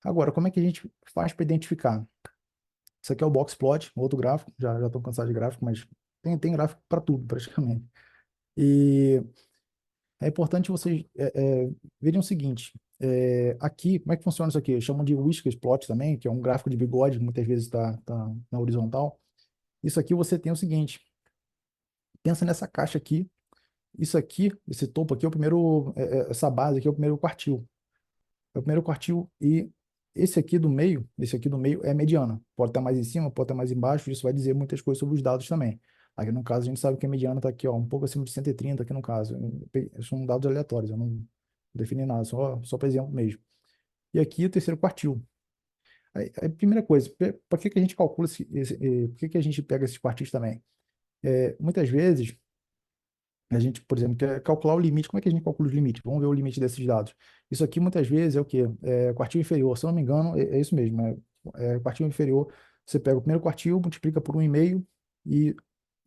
Agora, como é que a gente faz para identificar? Isso aqui é o box plot, outro gráfico, já estou cansado de gráfico, mas tem gráfico para tudo, praticamente. E é importante vocês verem o seguinte, Aqui, como é que funciona isso aqui? Chamam de Whiskers Plot também, que é um gráfico de bigode, que muitas vezes está na horizontal. Isso aqui você tem o seguinte, pensa nessa caixa aqui, isso aqui, esse topo aqui é o primeiro, essa base aqui é o primeiro quartil. É o primeiro quartil e esse aqui do meio é a mediana. Pode estar mais em cima, pode estar mais embaixo, isso vai dizer muitas coisas sobre os dados também. Aqui no caso a gente sabe que a mediana está aqui, ó, um pouco acima de 130 aqui no caso. São dados aleatórios, eu não defini nada, só para exemplo mesmo. E aqui o terceiro quartil. Aí, primeira coisa, para que que a gente calcula por que que a gente pega esses quartis também? Muitas vezes a gente, por exemplo, quer calcular o limite. Como é que a gente calcula os limites? Vamos ver o limite desses dados. Isso aqui muitas vezes é o quê? Quartil inferior. Se eu não me engano, é isso mesmo. Quartil inferior. Você pega o primeiro quartil, multiplica por 1,5 e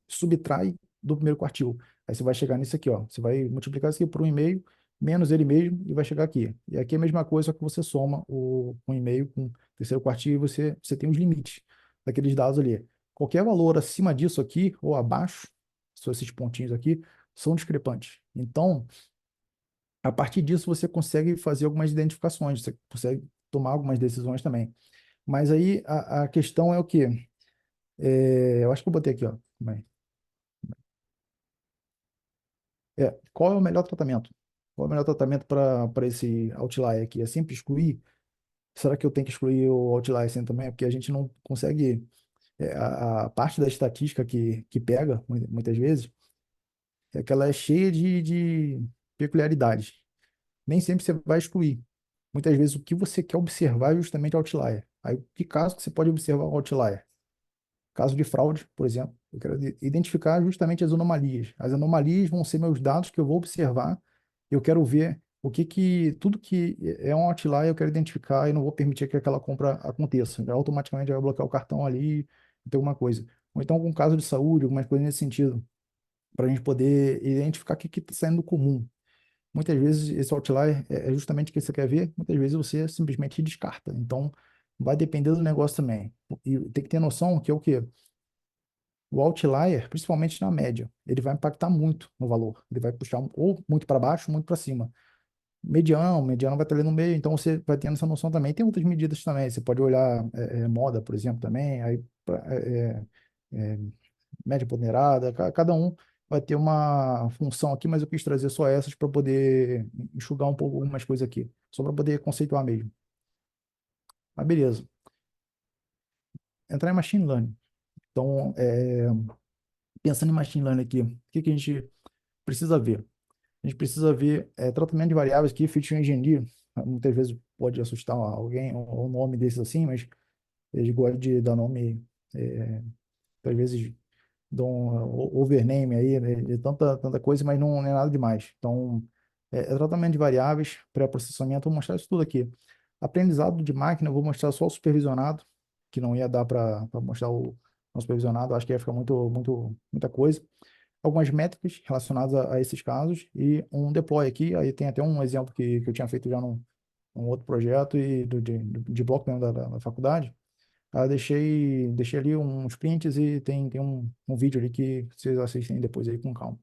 subtrai do primeiro quartil. Aí você vai chegar nisso aqui, ó. Você vai multiplicar isso aqui por 1,5 menos ele mesmo e vai chegar aqui. E aqui é a mesma coisa, só que você soma o 1,5 com o terceiro quartil e você tem os limites daqueles dados ali. Qualquer valor acima disso aqui ou abaixo, são esses pontinhos aqui, são discrepantes. Então, a partir disso, você consegue fazer algumas identificações, você consegue tomar algumas decisões também. Mas aí a questão é o quê? Eu acho que eu botei aqui, ó. Qual é o melhor tratamento? Qual é o melhor tratamento para esse outlier aqui? É sempre excluir? Será que eu tenho que excluir o outlier assim também? Porque a gente não consegue. A parte da estatística que pega, muitas vezes, é que ela é cheia de peculiaridades. Nem sempre você vai excluir. Muitas vezes o que você quer observar é justamente o outlier. Aí, que caso que você pode observar o outlier? Caso de fraude, por exemplo, eu quero identificar justamente as anomalias. As anomalias vão ser meus dados que eu vou observar. Eu quero ver tudo que é um outlier eu quero identificar e não vou permitir que aquela compra aconteça. Já automaticamente vai bloquear o cartão ali e ter alguma coisa. Ou então, com caso de saúde, algumas coisas nesse sentido, para a gente poder identificar o que está saindo do comum. Muitas vezes esse outlier é justamente o que você quer ver, muitas vezes você simplesmente descarta. Então, vai depender do negócio também. E tem que ter noção que é o quê? O outlier, principalmente na média, ele vai impactar muito no valor. Ele vai puxar ou muito para baixo, ou muito para cima. Mediano vai estar ali no meio, então você vai tendo essa noção também. Tem outras medidas também. Você pode olhar moda, por exemplo, também. Aí, é, média ponderada, cada um vai ter uma função aqui, mas eu quis trazer só essas para poder enxugar um pouco algumas coisas aqui, só para poder conceituar mesmo. Mas beleza. Entrar em machine learning. Então, pensando em machine learning aqui, o que que a gente precisa ver? A gente precisa ver tratamento de variáveis aqui, feature engineer. Muitas vezes pode assustar alguém, o nome desses assim, mas eles gostam de dar nome, às vezes dão um overname aí, né, de tanta coisa, mas não é nada demais. Então, tratamento de variáveis, pré-processamento, vou mostrar isso tudo aqui. Aprendizado de máquina, eu vou mostrar só o supervisionado, que não ia dar para mostrar o não supervisionado, acho que ia ficar muita coisa. Algumas métricas relacionadas a esses casos e um deploy aqui, aí tem até um exemplo que eu tinha feito já num outro projeto e de bloco mesmo da faculdade. Aí eu deixei ali uns prints e tem um vídeo ali que vocês assistem depois aí com calma.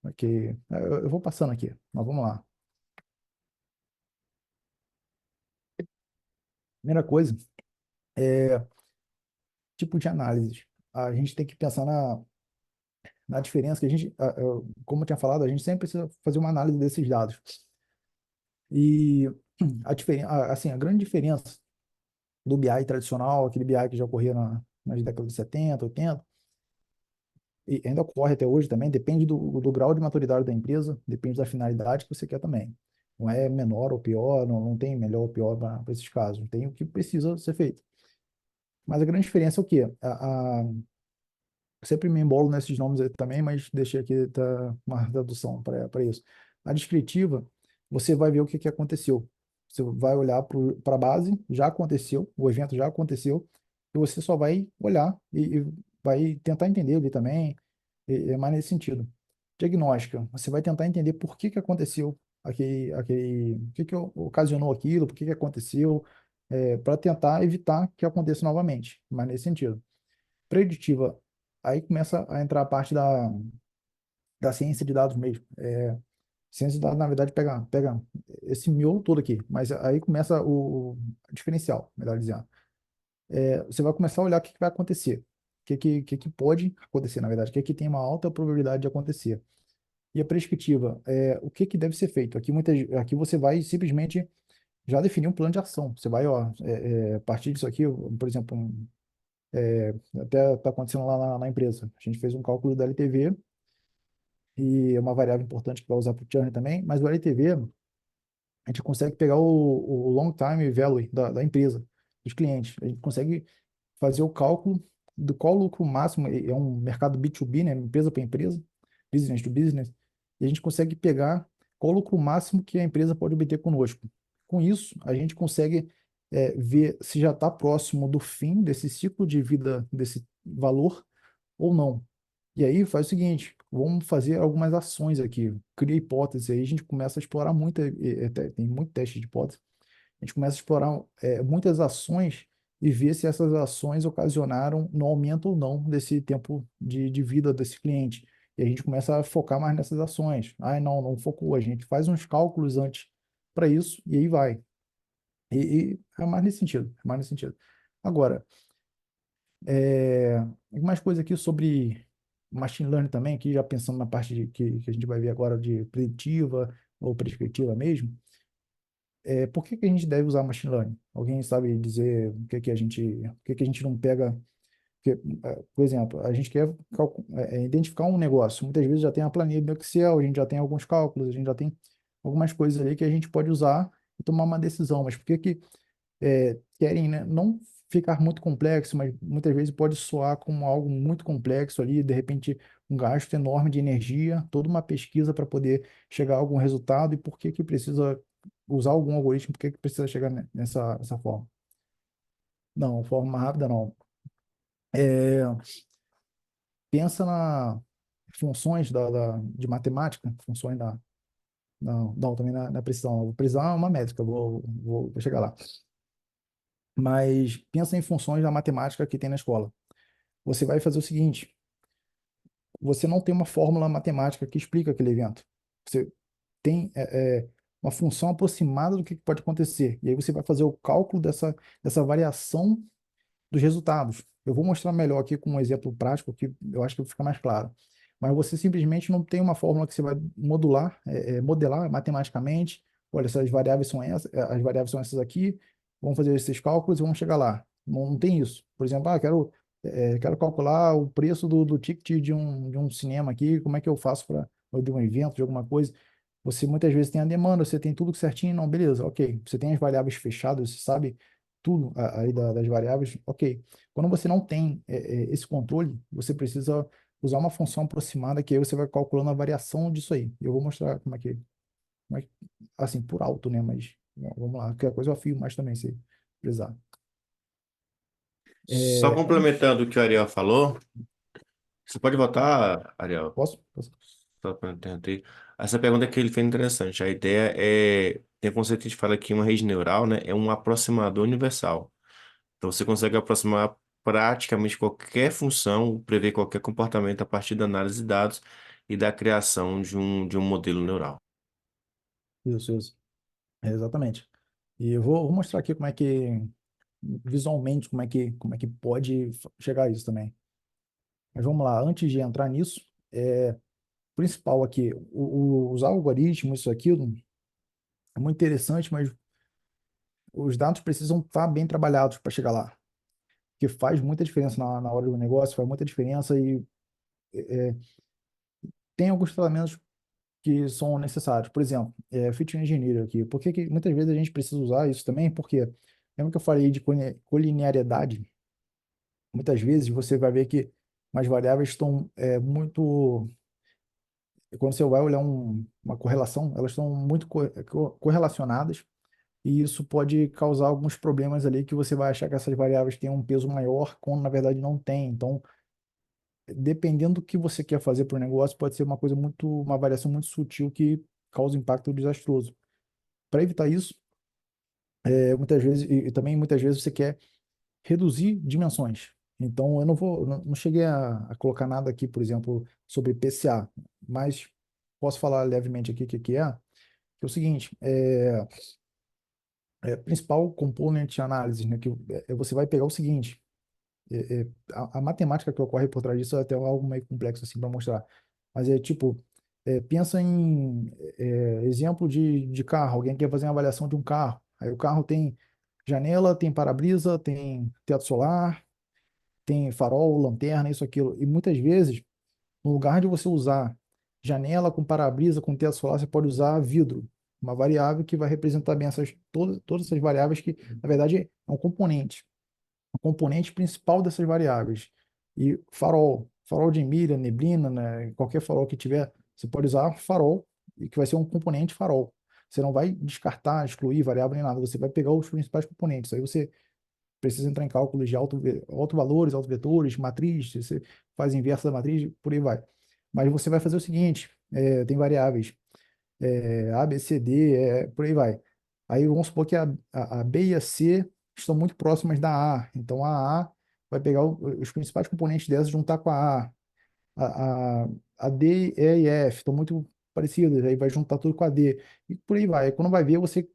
Porque eu vou passando aqui, mas vamos lá. Primeira coisa, tipo de análise. A gente tem que pensar na diferença que como eu tinha falado, a gente sempre precisa fazer uma análise desses dados. E assim, a grande diferença do BI tradicional, aquele BI que já ocorria nas décadas de 70, 80, e ainda ocorre até hoje também, depende do grau de maturidade da empresa, depende da finalidade que você quer também. Não é menor ou pior, não tem melhor ou pior para esses casos, tem o que precisa ser feito. Mas a grande diferença é o quê? Sempre me embolo nesses nomes aí também, mas deixei aqui uma tradução para isso. A descritiva, você vai ver o que aconteceu. Você vai olhar para a base, já aconteceu, o evento já aconteceu, e você só vai olhar e vai tentar entender ali também, é mais nesse sentido. Diagnóstica, você vai tentar entender por que aconteceu o que ocasionou aquilo, por que aconteceu, para tentar evitar que aconteça novamente, mas nesse sentido. Preditiva, aí começa a entrar a parte da ciência de dados mesmo. Ciência de dados, na verdade, pega esse miolo todo aqui, mas aí começa o diferencial, melhor dizendo. Você vai começar a olhar o que que vai acontecer, o que que pode acontecer, na verdade, o que que tem uma alta probabilidade de acontecer. E a prescritiva, o que que deve ser feito? Aqui você vai simplesmente já definir um plano de ação. Você vai, ó, a partir disso aqui, por exemplo, até está acontecendo lá na empresa. A gente fez um cálculo da LTV e é uma variável importante que vai usar para o churn também, mas o LTV, a gente consegue pegar o long time value da empresa, dos clientes. A gente consegue fazer o cálculo do qual o lucro máximo, é um mercado B2B, né, empresa para empresa, business to business, e a gente consegue pegar qual o lucro máximo que a empresa pode obter conosco. Com isso, a gente consegue ver se já está próximo do fim desse ciclo de vida, desse valor ou não. E aí faz o seguinte, vamos fazer algumas ações aqui, cria hipóteses, aí a gente começa a explorar muito, tem muito teste de hipótese, a gente começa a explorar muitas ações e ver se essas ações ocasionaram no aumento ou não desse tempo de vida desse cliente. E a gente começa a focar mais nessas ações. Ah, não, não focou. A gente faz uns cálculos antes para isso e aí vai. E é mais nesse sentido, é mais nesse sentido. Agora, mais coisa aqui sobre machine learning também, aqui já pensando na parte que a gente vai ver agora de preditiva ou prescritiva mesmo. Por que que a gente deve usar machine learning? Alguém sabe dizer por que que a gente não pega, por exemplo, a gente quer identificar um negócio, muitas vezes já tem a planilha do Excel, a gente já tem alguns cálculos, a gente já tem algumas coisas ali que a gente pode usar e tomar uma decisão, mas por que que querem, né, não ficar muito complexo, mas muitas vezes pode soar como algo muito complexo ali, de repente um gasto enorme de energia, toda uma pesquisa para poder chegar a algum resultado e por que que precisa usar algum algoritmo, por que que precisa chegar nessa forma. Não, forma rápida não. É, pensa na funções de matemática, funções não, não, também na precisão. Precisão é uma métrica, vou chegar lá. Mas pensa em funções da matemática que tem na escola. Você vai fazer o seguinte: você não tem uma fórmula matemática que explica aquele evento. Você tem uma função aproximada do que pode acontecer. E aí você vai fazer o cálculo dessa variação dos resultados. Eu vou mostrar melhor aqui com um exemplo prático que eu acho que fica mais claro. Mas você simplesmente não tem uma fórmula que você vai modelar matematicamente. Olha, essas variáveis são essas, as variáveis são essas aqui, vamos fazer esses cálculos e vamos chegar lá. Não, não tem isso. Por exemplo, quero calcular o preço do ticket de um cinema aqui, como é que eu faço para, ou de um evento, de alguma coisa. Você muitas vezes tem a demanda, você tem tudo certinho, não, beleza, ok. Você tem as variáveis fechadas, você sabe tudo aí das variáveis, ok. Quando você não tem esse controle, você precisa usar uma função aproximada que aí você vai calculando a variação disso aí. Eu vou mostrar assim, por alto, né? Mas vamos lá, qualquer coisa eu afio mais também, se precisar.
Só complementando o que o Ariel falou, você pode votar, Ariel?
Posso? Posso?
Só para interromper. Essa pergunta que ele fez é interessante. A ideia é, tem um conceito que a gente fala que uma rede neural, né, é um aproximador universal. Então você consegue aproximar praticamente qualquer função, prever qualquer comportamento a partir da análise de dados e da criação de um modelo neural.
Isso. Exatamente. E eu vou mostrar aqui visualmente, como é que pode chegar a isso também. Mas vamos lá, antes de entrar nisso, principal aqui, usar algoritmos, isso aqui é muito interessante, mas os dados precisam estar bem trabalhados para chegar lá, porque faz muita diferença na hora do negócio, faz muita diferença e é, tem alguns tratamentos que são necessários. Por exemplo, feature engineering aqui. Por que que muitas vezes a gente precisa usar isso também? Porque lembra que eu falei de colinearidade? Muitas vezes você vai ver que as variáveis estão muito. Quando você vai olhar uma correlação, elas estão muito correlacionadas e isso pode causar alguns problemas ali que você vai achar que essas variáveis têm um peso maior, quando na verdade não tem. Então, dependendo do que você quer fazer para o negócio, pode ser uma variação muito sutil que causa impacto desastroso. Para evitar isso, muitas vezes, e também muitas vezes você quer reduzir dimensões. Então, eu não cheguei a colocar nada aqui, por exemplo, sobre PCA, mas posso falar levemente aqui o que é o seguinte, principal component de análise, né, você vai pegar o seguinte, a matemática que ocorre por trás disso é até algo meio complexo assim para mostrar, mas é tipo, pensa em exemplo de carro, alguém quer fazer uma avaliação de um carro, aí o carro tem janela, tem para-brisa, tem teto solar, tem farol, lanterna, isso, aquilo, e muitas vezes, no lugar de você usar janela com para-brisa, com teto solar, você pode usar vidro, uma variável que vai representar bem todas essas variáveis que, na verdade, é um componente, o componente principal dessas variáveis. E farol de milha, neblina, né, qualquer farol que tiver, você pode usar farol, e que vai ser um componente farol. Você não vai descartar, excluir variável nem nada, você vai pegar os principais componentes. Aí você precisa entrar em cálculos de alto valores, alto vetores, matriz, você faz inversa da matriz, por aí vai. Mas você vai fazer o seguinte, tem variáveis, A, B, C, D, por aí vai. Aí vamos supor que a B e a C estão muito próximas da A. Então a vai pegar os principais componentes dessas, juntar com a A. A, a, a D, E e F estão muito parecidas, aí vai juntar tudo com a D. E por aí vai. Aí quando vai ver, você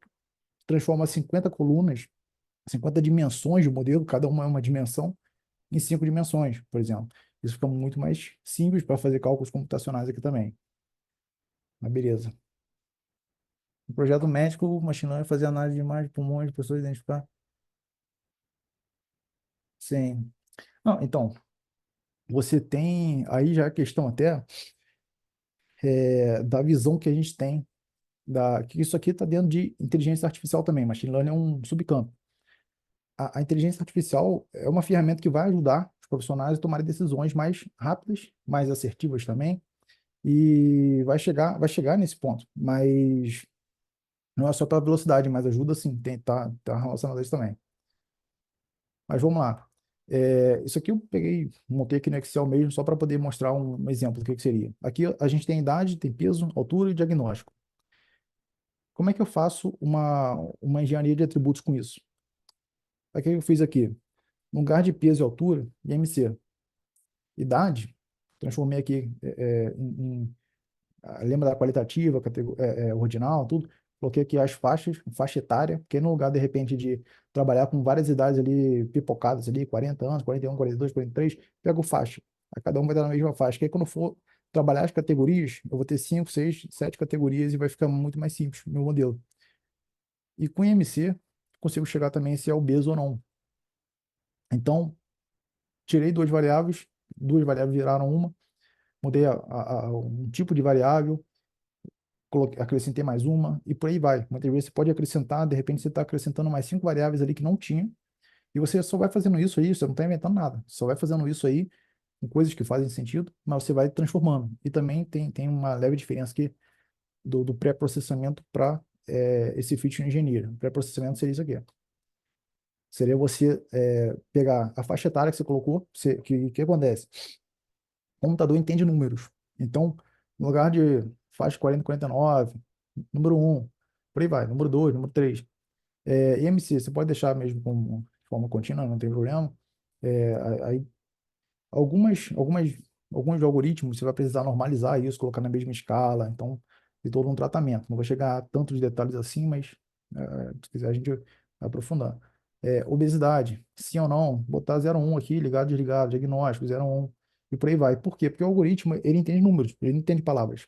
transforma 50 colunas, 50 dimensões de modelo, cada uma é uma dimensão, em 5 dimensões, por exemplo. Isso fica muito mais simples para fazer cálculos computacionais aqui também. Mas beleza. O projeto médico, o machine learning fazer análise de imagem de pulmões de pessoas identificar. Sim. Não, então, você tem aí já a questão até da visão que a gente tem, que isso aqui está dentro de inteligência artificial também. Machine learning é um subcampo. A inteligência artificial é uma ferramenta que vai ajudar os profissionais a tomarem decisões mais rápidas, mais assertivas também, e vai chegar nesse ponto. Mas não é só pela velocidade, mas ajuda sim, tá relacionado a isso também. Mas vamos lá. Isso aqui eu peguei, montei aqui no Excel mesmo, só para poder mostrar um exemplo do que seria. Aqui a gente tem idade, tem peso, altura e diagnóstico. Como é que eu faço uma engenharia de atributos com isso? O que eu fiz aqui? No lugar de peso e altura, IMC. Idade, transformei aqui lembra da qualitativa, ordinal, tudo. Coloquei aqui as faixas, faixa etária, porque no lugar, de repente, de trabalhar com várias idades ali, pipocadas ali, 40 anos, 41, 42, 43, pego faixa. A cada um vai dar na mesma faixa. Que aí, quando for trabalhar as categorias, eu vou ter 5, 6, 7 categorias e vai ficar muito mais simples o meu modelo. E com IMC, consigo chegar também se é obeso ou não. Então, tirei duas variáveis viraram uma, mudei um tipo de variável, acrescentei mais uma e por aí vai. Muitas vezes você pode acrescentar, de repente você está acrescentando mais 5 variáveis ali que não tinha, e você só vai fazendo isso aí, você não está inventando nada, só vai fazendo isso aí com coisas que fazem sentido, mas você vai transformando. E também tem uma leve diferença aqui do pré-processamento para esse feature engineer. O pré-processamento seria isso aqui. Seria você pegar a faixa etária que você colocou, que acontece? O computador entende números. Então, no lugar de faixa 40, 49, número um, por aí vai, número 2, número 3. IMC, você pode deixar mesmo como de forma contínua, não tem problema. Aí, algumas, alguns algoritmos, você vai precisar normalizar isso, colocar na mesma escala, então, de todo um tratamento. Não vou chegar a tantos detalhes assim, mas se quiser a gente vai aprofundar. Obesidade, sim ou não, botar 0,1 aqui, ligado, desligado, diagnóstico, 0,1, e por aí vai. Por quê? Porque o algoritmo, ele entende números, ele não entende palavras.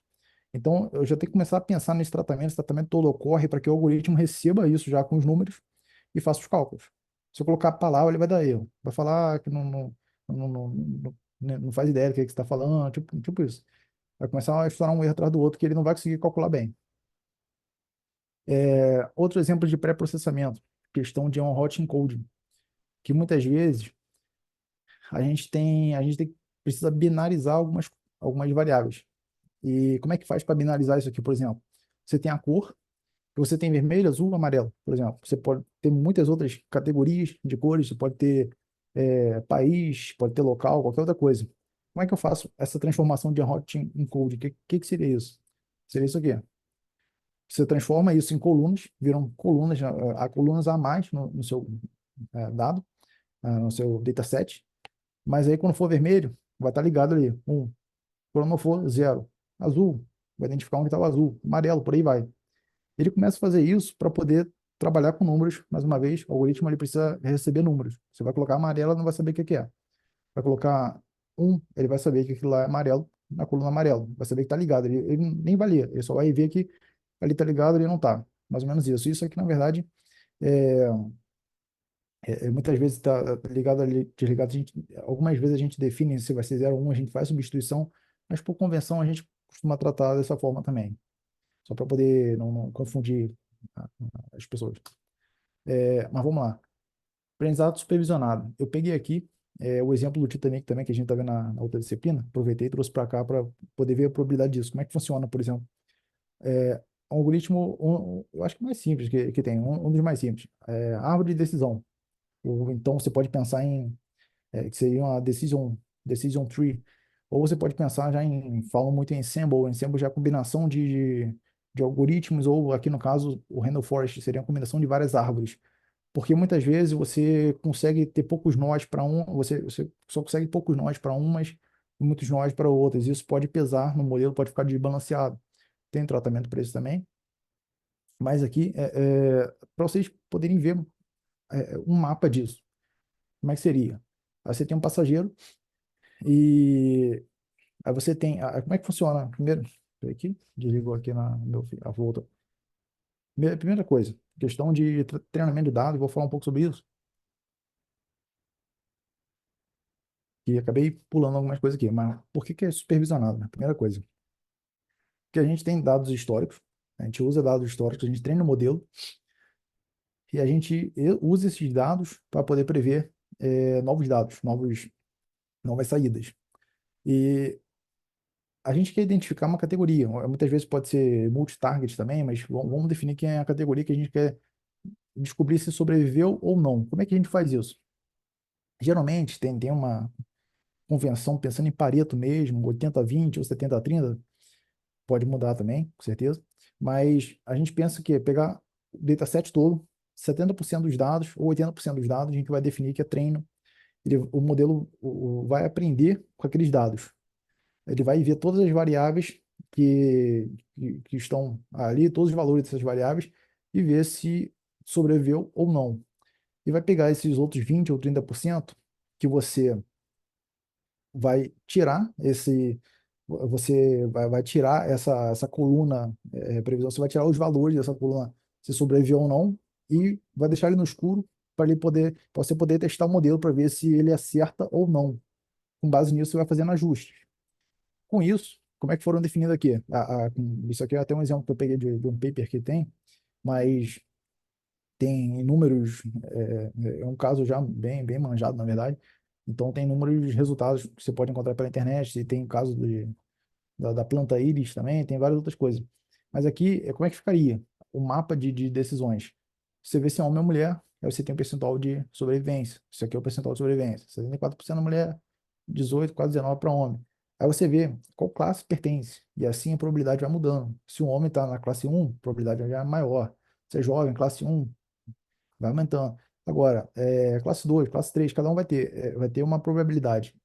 Então, eu já tenho que começar a pensar nesse tratamento, esse tratamento todo ocorre para que o algoritmo receba isso já com os números e faça os cálculos. Se eu colocar a palavra, ele vai dar erro. Vai falar que não faz ideia do que você está falando, tipo isso. Vai começar a estourar um erro atrás do outro que ele não vai conseguir calcular bem. Outro exemplo de pré-processamento, questão de on-hot encoding, que muitas vezes precisa binarizar algumas variáveis. E como é que faz para binarizar isso aqui, por exemplo? Você tem a cor, você tem vermelho, azul, amarelo, por exemplo. Você pode ter muitas outras categorias de cores, você pode ter país, pode ter local, qualquer outra coisa. Como é que eu faço essa transformação de hot em code? O que seria isso? Seria isso aqui. Você transforma isso em colunas, viram colunas, há colunas a mais no seu dado, no seu dataset, mas aí quando for vermelho, vai estar ligado ali, 1. Quando não for, 0. Azul, vai identificar um que estava azul, amarelo, por aí vai. Ele começa a fazer isso para poder trabalhar com números. Mais uma vez, o algoritmo ele precisa receber números. Você vai colocar amarelo, não vai saber o que que é. Vai colocar ele vai saber que aquilo lá é amarelo, na coluna amarelo. Vai saber que está ligado. Ele nem vai ler, ele só vai ver que ali está ligado, ali não está. Mais ou menos isso. Isso aqui, na verdade, é, muitas vezes está ligado ali, desligado. Algumas vezes a gente define se vai ser 0 ou 1, a gente faz substituição, mas por convenção a gente costuma tratar dessa forma também, só para poder não confundir a- as pessoas. Mas vamos lá. Aprendizado supervisionado. Eu peguei aqui o exemplo do Titanic também, que a gente está vendo na outra disciplina. Aproveitei e trouxe para cá para poder ver a probabilidade disso. Como é que funciona, por exemplo? Um algoritmo, eu acho que o mais simples que tem, um dos mais simples. Árvore de decisão. Ou então você pode pensar que seria uma decision tree. Ou você pode pensar já falam muito em ensemble. Ensemble já é combinação de algoritmos, ou aqui no caso, o Random Forest seria uma combinação de várias árvores. Porque muitas vezes você consegue ter poucos nós para você só consegue poucos nós para umas e muitos nós para outras. Isso pode pesar no modelo, pode ficar desbalanceado. Tem tratamento para isso também. Mas aqui, para vocês poderem ver um mapa disso. Como é que seria? Aí você tem um passageiro e aí você tem. Como é que funciona? Primeiro, peraí aqui, desligou aqui a volta. Primeira coisa, questão de treinamento de dados, vou falar um pouco sobre isso. E acabei pulando algumas coisas aqui, mas por que que é supervisionado, né? Primeira coisa, que a gente tem dados históricos, a gente usa dados históricos, a gente treina o modelo e a gente usa esses dados para poder prever novos dados, novas saídas. E a gente quer identificar uma categoria, muitas vezes pode ser multi-target também, mas vamos definir quem é a categoria que a gente quer descobrir se sobreviveu ou não. Como é que a gente faz isso? Geralmente tem uma convenção pensando em Pareto mesmo, 80-20 ou 70-30. Pode mudar também, com certeza. Mas a gente pensa que pegar o dataset todo, 70% dos dados ou 80% dos dados, a gente vai definir que é treino. O modelo vai aprender com aqueles dados. Ele vai ver todas as variáveis que estão ali, todos os valores dessas variáveis, e ver se sobreviveu ou não. E vai pegar esses outros 20 ou 30% que vai tirar você vai tirar essa coluna previsão, você vai tirar os valores dessa coluna, se sobreviveu ou não, e vai deixar ele no escuro para pra você poder testar o modelo para ver se ele acerta ou não. Com base nisso, você vai fazendo ajustes. Com isso, como é que foram definidos aqui? Isso aqui é até um exemplo que eu peguei de um paper que tem, mas tem inúmeros, é um caso já bem manjado, na verdade. Então, tem inúmeros resultados que você pode encontrar pela internet, e tem caso da planta íris também, tem várias outras coisas. Mas aqui, como é que ficaria o mapa de decisões? Você vê se é homem ou mulher, aí você tem o percentual de sobrevivência. Isso aqui é o percentual de sobrevivência. 74% mulher, 18, quase 19 para homem. Aí você vê qual classe pertence, e assim a probabilidade vai mudando. Se o homem está na classe 1, a probabilidade já é maior. Se é jovem, classe 1, vai aumentando. Agora, classe 2, classe 3, cada um vai ter uma probabilidade.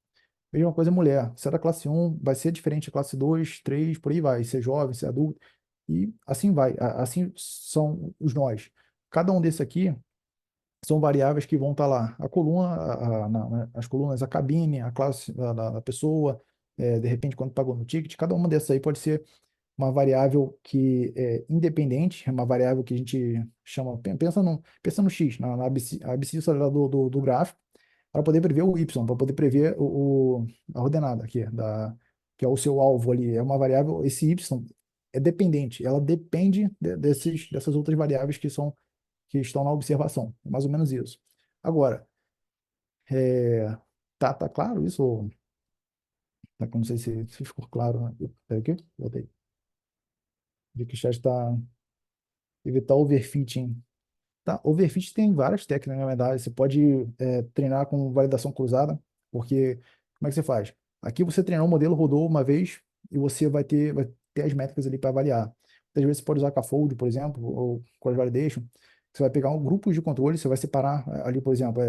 Mesma coisa mulher. Se é da classe 1, vai ser diferente da classe 2, 3, por aí vai. Se é jovem, se é adulto. E assim vai. Assim são os nós. Cada um desses aqui são variáveis que vão estar lá. A coluna, as colunas, a cabine, a classe da pessoa, de repente, quando pagou no ticket, cada uma dessas aí pode ser uma variável que é independente, é uma variável que a gente chama, pensa no X, na abscissa do gráfico, para poder prever o Y, para poder prever a ordenada aqui, que é o seu alvo ali. É uma variável, esse Y é dependente, ela depende dessas outras variáveis que estão na observação. É mais ou menos isso. Agora, é, tá claro isso? Não sei se ficou claro, né? Peraí aqui, voltei. Vi que o chat está evitar overfitting. Tá, overfit tem várias técnicas, na verdade. Você pode treinar com validação cruzada, porque como é que você faz? Aqui você treinou o modelo, rodou uma vez e você vai ter as métricas ali para avaliar. Muitas vezes você pode usar Scaffold, por exemplo, ou Cross Validation. Você vai pegar um grupo de controle, você vai separar ali, por exemplo,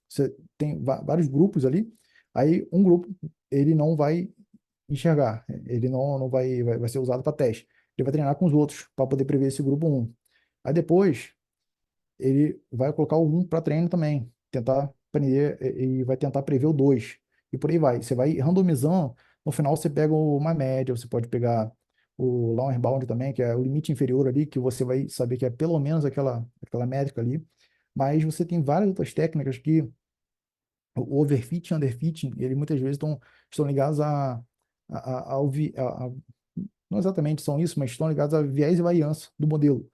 você tem vários grupos ali, aí um grupo ele não vai enxergar. Ele não vai ser usado para teste. Ele vai treinar com os outros para poder prever esse grupo um. Aí depois ele vai colocar o um para treino também, tentar aprender e vai tentar prever o 2 e por aí vai. Você vai randomizando, no final você pega uma média, você pode pegar o lower bound também, que é o limite inferior ali, que você vai saber que é pelo menos aquela métrica ali. Mas você tem várias outras técnicas que o overfitting e underfitting, ele muitas vezes estão ligados não exatamente são isso, mas estão ligados a viés e variância do modelo.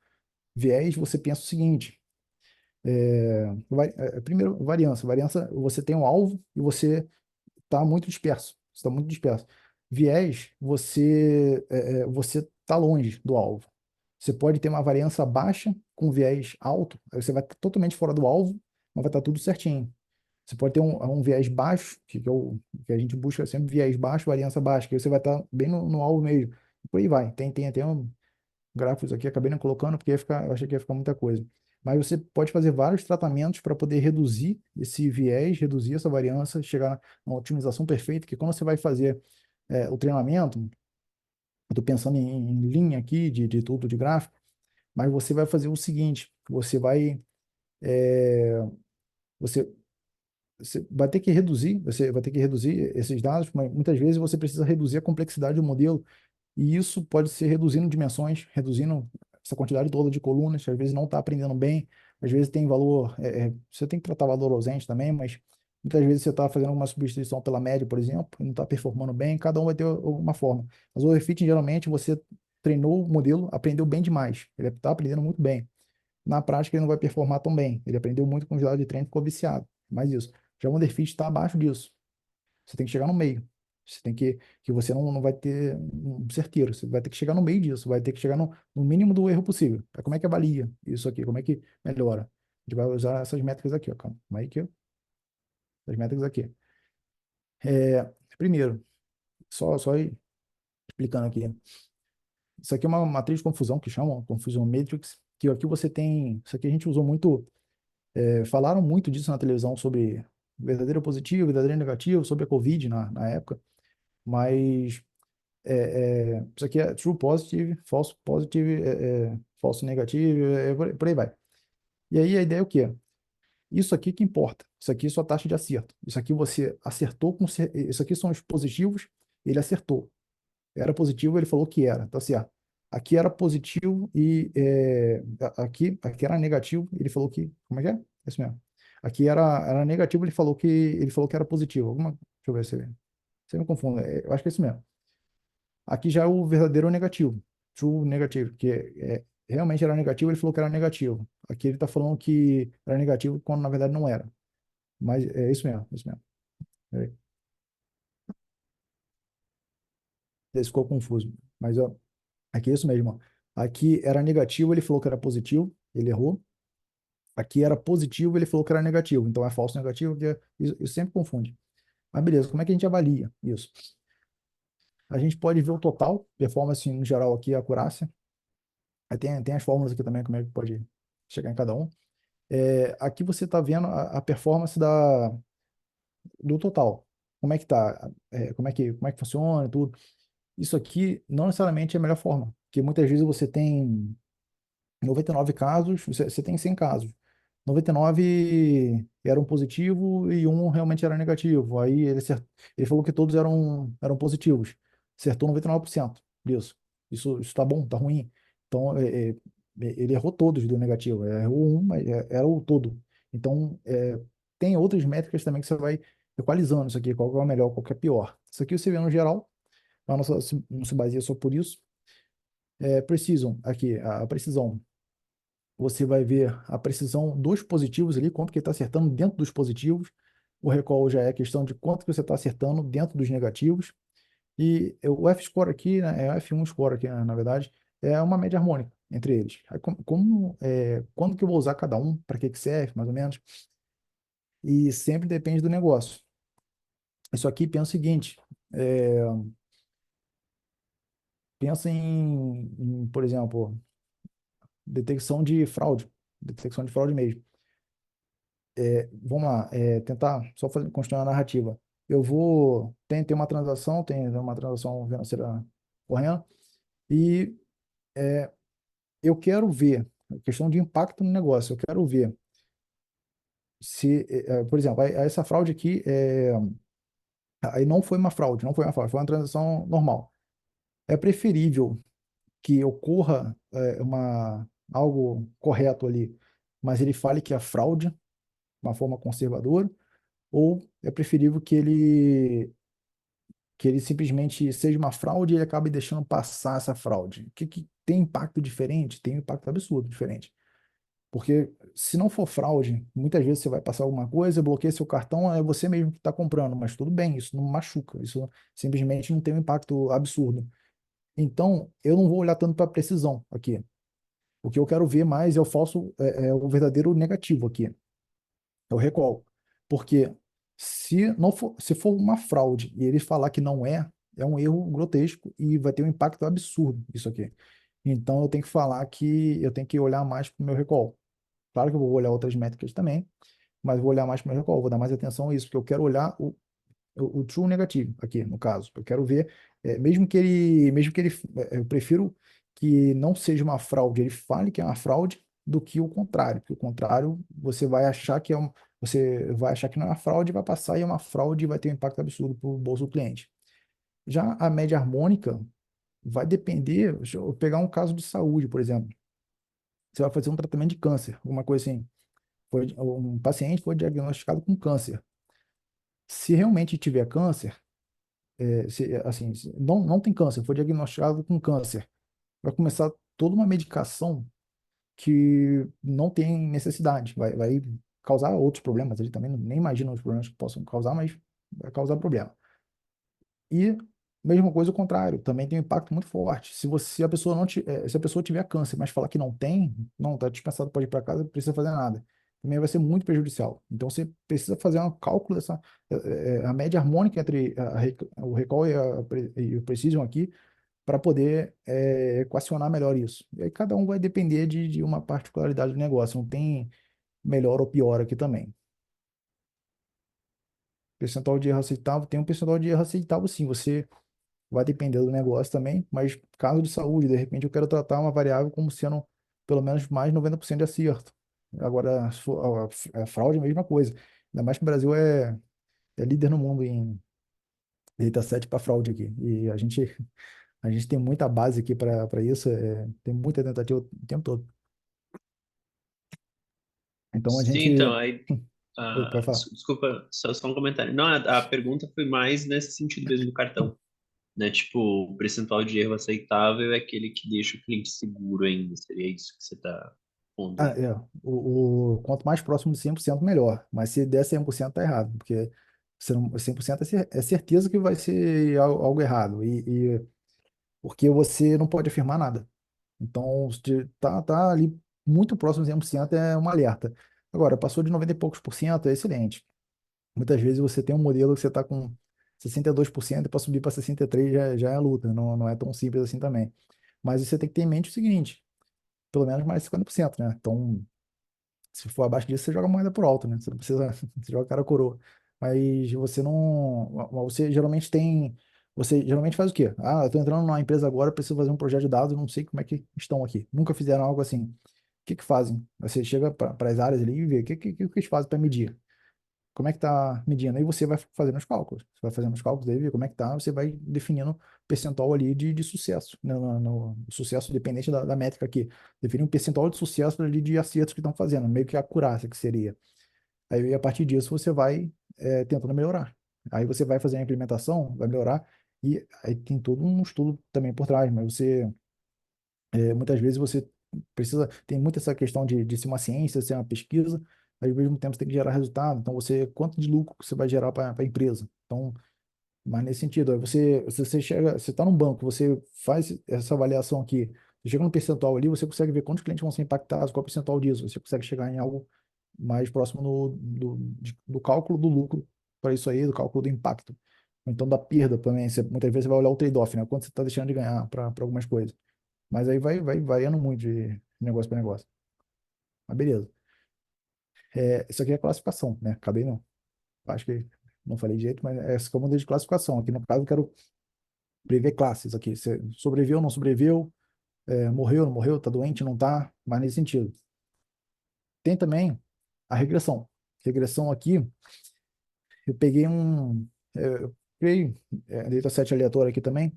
Viés, você pensa o seguinte, primeiro, variância. Variância, você tem um alvo e você está muito disperso. Você está muito disperso. Viés, você está longe do alvo. Você pode ter uma variância baixa com viés alto, aí você vai estar totalmente fora do alvo, mas vai estar tudo certinho. Você pode ter um viés baixo, que é o que a gente busca sempre viés baixo, variância baixa, que aí você vai estar bem no alvo mesmo. E por aí vai. Tem até gráficos aqui, acabei não colocando porque eu achei que ia ficar muita coisa. Mas você pode fazer vários tratamentos para poder reduzir esse viés, reduzir essa variância, chegar na otimização perfeita, que quando você vai fazer o treinamento, eu estou pensando em linha aqui de tudo de gráfico, mas você vai fazer o seguinte, é, você, você vai ter que reduzir esses dados, mas muitas vezes você precisa reduzir a complexidade do modelo. E isso pode ser reduzindo dimensões, reduzindo essa quantidade toda de colunas, às vezes não está aprendendo bem, às vezes tem valor, você tem que tratar valor ausente também, mas muitas vezes você está fazendo uma substituição pela média, por exemplo, e não está performando bem, cada um vai ter alguma forma. Mas o overfitting, geralmente, você treinou o modelo, aprendeu bem demais, ele está aprendendo muito bem. Na prática, ele não vai performar tão bem, ele aprendeu muito com o de treino, ficou viciado, mais isso. Já o underfit está abaixo disso. Você tem que chegar no meio. Você tem que você não vai ter um certeiro. Você vai ter que chegar no meio disso. Vai ter que chegar no mínimo do erro possível. Como é que avalia isso aqui? Como é que melhora? A gente vai usar essas métricas aqui, ó. Calma aí que essas métricas aqui. Primeiro, só ir explicando aqui. Isso aqui é uma matriz de confusão que chamam Confusion Matrix, que aqui você tem. Isso aqui a gente usou muito. Falaram muito disso na televisão sobre verdadeiro positivo, verdadeiro negativo, sobre a Covid na época. Mas isso aqui é true positive, false negative, por aí vai. E aí a ideia é o quê? Isso aqui que importa. Isso aqui é sua taxa de acerto. Isso aqui você acertou isso aqui são os positivos, ele acertou. Era positivo, ele falou que era, tá certo. Aqui era positivo e aqui era negativo, ele falou que, como é que é? É isso mesmo. Aqui era negativo, ele falou que era positivo. Deixa eu ver se você me confunde. Eu acho que é isso mesmo. Aqui já é o verdadeiro negativo, true negativo, que realmente era negativo, ele falou que era negativo. Aqui ele está falando que era negativo quando na verdade não era. Mas é isso mesmo, é isso mesmo. É, ele ficou confuso. Mas ó, aqui é isso mesmo. Ó. Aqui era negativo, ele falou que era positivo, ele errou. Aqui era positivo, ele falou que era negativo. Então é falso negativo, isso sempre confunde. Mas beleza, como é que a gente avalia isso? A gente pode ver o total, performance no geral aqui, a acurácia. Aí tem as fórmulas aqui também, como é que pode chegar em cada um. Aqui você está vendo a performance do total. Como é que tá? Como é que funciona e tudo. Isso aqui não necessariamente é a melhor forma, porque muitas vezes você tem 99 casos, você tem 100 casos. 99 eram positivo e um realmente era negativo. Aí ele falou que todos eram positivos. Acertou 99% disso. Isso está bom, está ruim. Então, ele errou todos do negativo. Errou um, mas era o todo. Então, tem outras métricas também que você vai equalizando isso aqui, qual que é o melhor, qual que é pior. Isso aqui você vê no geral, mas não se baseia só por isso. Precisam, aqui, a precisão você vai ver a precisão dos positivos ali, quanto que ele está acertando dentro dos positivos. O recall já é questão de quanto que você está acertando dentro dos negativos. E o F-score aqui, né, é o F1 score aqui, né, na verdade, é uma média harmônica entre eles. Aí, quando que eu vou usar cada um, para que que serve, mais ou menos, e sempre depende do negócio. Isso aqui pensa o seguinte, é, pensa por exemplo, detecção de fraude mesmo. Vamos lá, tentar só construir uma narrativa. eu vou, tem uma transação financeira correndo, e eu quero ver, a questão de impacto no negócio, eu quero ver se, por exemplo, essa fraude aqui, aí não foi uma fraude, não foi uma fraude, foi uma transação normal. É preferível que ocorra algo correto ali, mas ele fale que é fraude, de uma forma conservadora, ou é preferível que ele simplesmente seja uma fraude e ele acabe deixando passar essa fraude? Que tem impacto diferente? Tem um impacto absurdo diferente. Porque se não for fraude, muitas vezes você vai passar alguma coisa, bloqueia seu cartão, é você mesmo que está comprando, mas tudo bem, isso não machuca, isso simplesmente não tem um impacto absurdo. Então, eu não vou olhar tanto para precisão aqui. O que eu quero ver mais é o falso, é o verdadeiro negativo aqui, é o recall. Porque se for uma fraude e ele falar que não é um erro grotesco e vai ter um impacto absurdo isso aqui. Então, eu tenho que falar que eu tenho que olhar mais para o meu recall. Claro que eu vou olhar outras métricas também, mas vou olhar mais para o meu recall, vou dar mais atenção a isso, porque eu quero olhar o true negativo aqui, no caso. Eu quero ver, mesmo que ele, eu prefiro que não seja uma fraude, ele fale que é uma fraude, do que o contrário, porque o contrário você vai achar que não é uma fraude, vai passar e é uma fraude e vai ter um impacto absurdo para o bolso do cliente. Já a média harmônica vai depender, deixa eu pegar um caso de saúde, por exemplo. Você vai fazer um tratamento de câncer, alguma coisa assim. Um paciente foi diagnosticado com câncer. Se realmente tiver câncer, assim, não tem câncer, foi diagnosticado com câncer, vai começar toda uma medicação que não tem necessidade, vai causar outros problemas. Ele também nem imagina os problemas que possam causar, mas vai causar problema. E mesma coisa o contrário, também tem um impacto muito forte. Se a pessoa não se a pessoa tiver câncer, mas falar que não tem, não, está dispensado, pode ir para casa, não precisa fazer nada. Também vai ser muito prejudicial. Então você precisa fazer um cálculo a média harmônica entre o recall e o precision aqui para poder equacionar melhor isso. E aí cada um vai depender de uma particularidade do negócio, não tem melhor ou pior aqui também. Percentual de erro aceitável, tem um percentual de erro aceitável sim, você vai depender do negócio também, mas caso de saúde, de repente eu quero tratar uma variável como sendo pelo menos mais 90% de acerto. Agora, se for a fraude, é a mesma coisa. Ainda mais que o Brasil é líder no mundo em dataset para fraude aqui. E a gente tem muita base aqui para isso, tem muita tentativa o tempo todo. Então a
Sim,
gente.
então, aí,
Oi, pode falar.
desculpa, só um comentário. Não, a pergunta foi mais nesse sentido mesmo do cartão, né? Tipo, o percentual de erro aceitável é aquele que deixa o cliente seguro ainda, seria isso que você está pondo
Ah,
aí.
quanto mais próximo de 100% melhor. Mas se der 100% tá errado, porque você não, 100% é certeza que vai ser algo errado. Porque você não pode afirmar nada. Então, se tá ali muito próximo de 100% é um alerta. Agora, passou de 90 e poucos por cento, é excelente. Muitas vezes você tem um modelo que você está com 62% e para subir para 63% já é luta, não é tão simples assim também. Mas você tem que ter em mente o seguinte, pelo menos mais 50%, né? Então, se for abaixo disso, você joga a moeda por alto, né? Você não precisa, você joga cara a coroa. Mas você não, você geralmente faz o quê? Ah, eu tô entrando numa empresa agora, preciso fazer um projeto de dados, não sei como é que estão aqui. Nunca fizeram algo assim. O que que fazem? Você chega para as áreas ali e vê o que eles fazem para medir. Como é que está medindo? Aí você vai fazendo os cálculos. Você vai fazendo os cálculos aí, ver como é que tá, você vai definindo percentual ali de sucesso, né? No sucesso dependente da métrica aqui. Definir um percentual de sucesso ali de acertos que estão fazendo, meio que a acurácia que seria. Aí a partir disso você vai tentando melhorar. Aí você vai fazer a implementação, vai melhorar, e aí tem todo um estudo também por trás, mas muitas vezes você tem muito essa questão de ser uma ciência, ser uma pesquisa, mas ao mesmo tempo você tem que gerar resultado. Então, quanto de lucro você vai gerar para a empresa? Então, mas nesse sentido, aí você chega, você está num banco, você faz essa avaliação aqui, você chega num percentual ali, você consegue ver quantos clientes vão ser impactados, qual é o percentual disso, você consegue chegar em algo mais próximo do cálculo do lucro para isso aí, do cálculo do impacto. Ou então da perda também, muitas vezes você vai olhar o trade-off, né? Quanto você está deixando de ganhar para algumas coisas. Mas aí vai variando muito de negócio para negócio. Mas beleza. Isso aqui é classificação, né? Acabei não. Acho que não falei direito, mas essa que é o modelo de classificação. Aqui no caso eu quero prever classes aqui. Se sobreviveu, não sobreviveu, morreu, não morreu, tá doente, não tá, mas nesse sentido. Tem também a regressão. Regressão aqui, eu peguei eu criei dataset aleatório aqui também,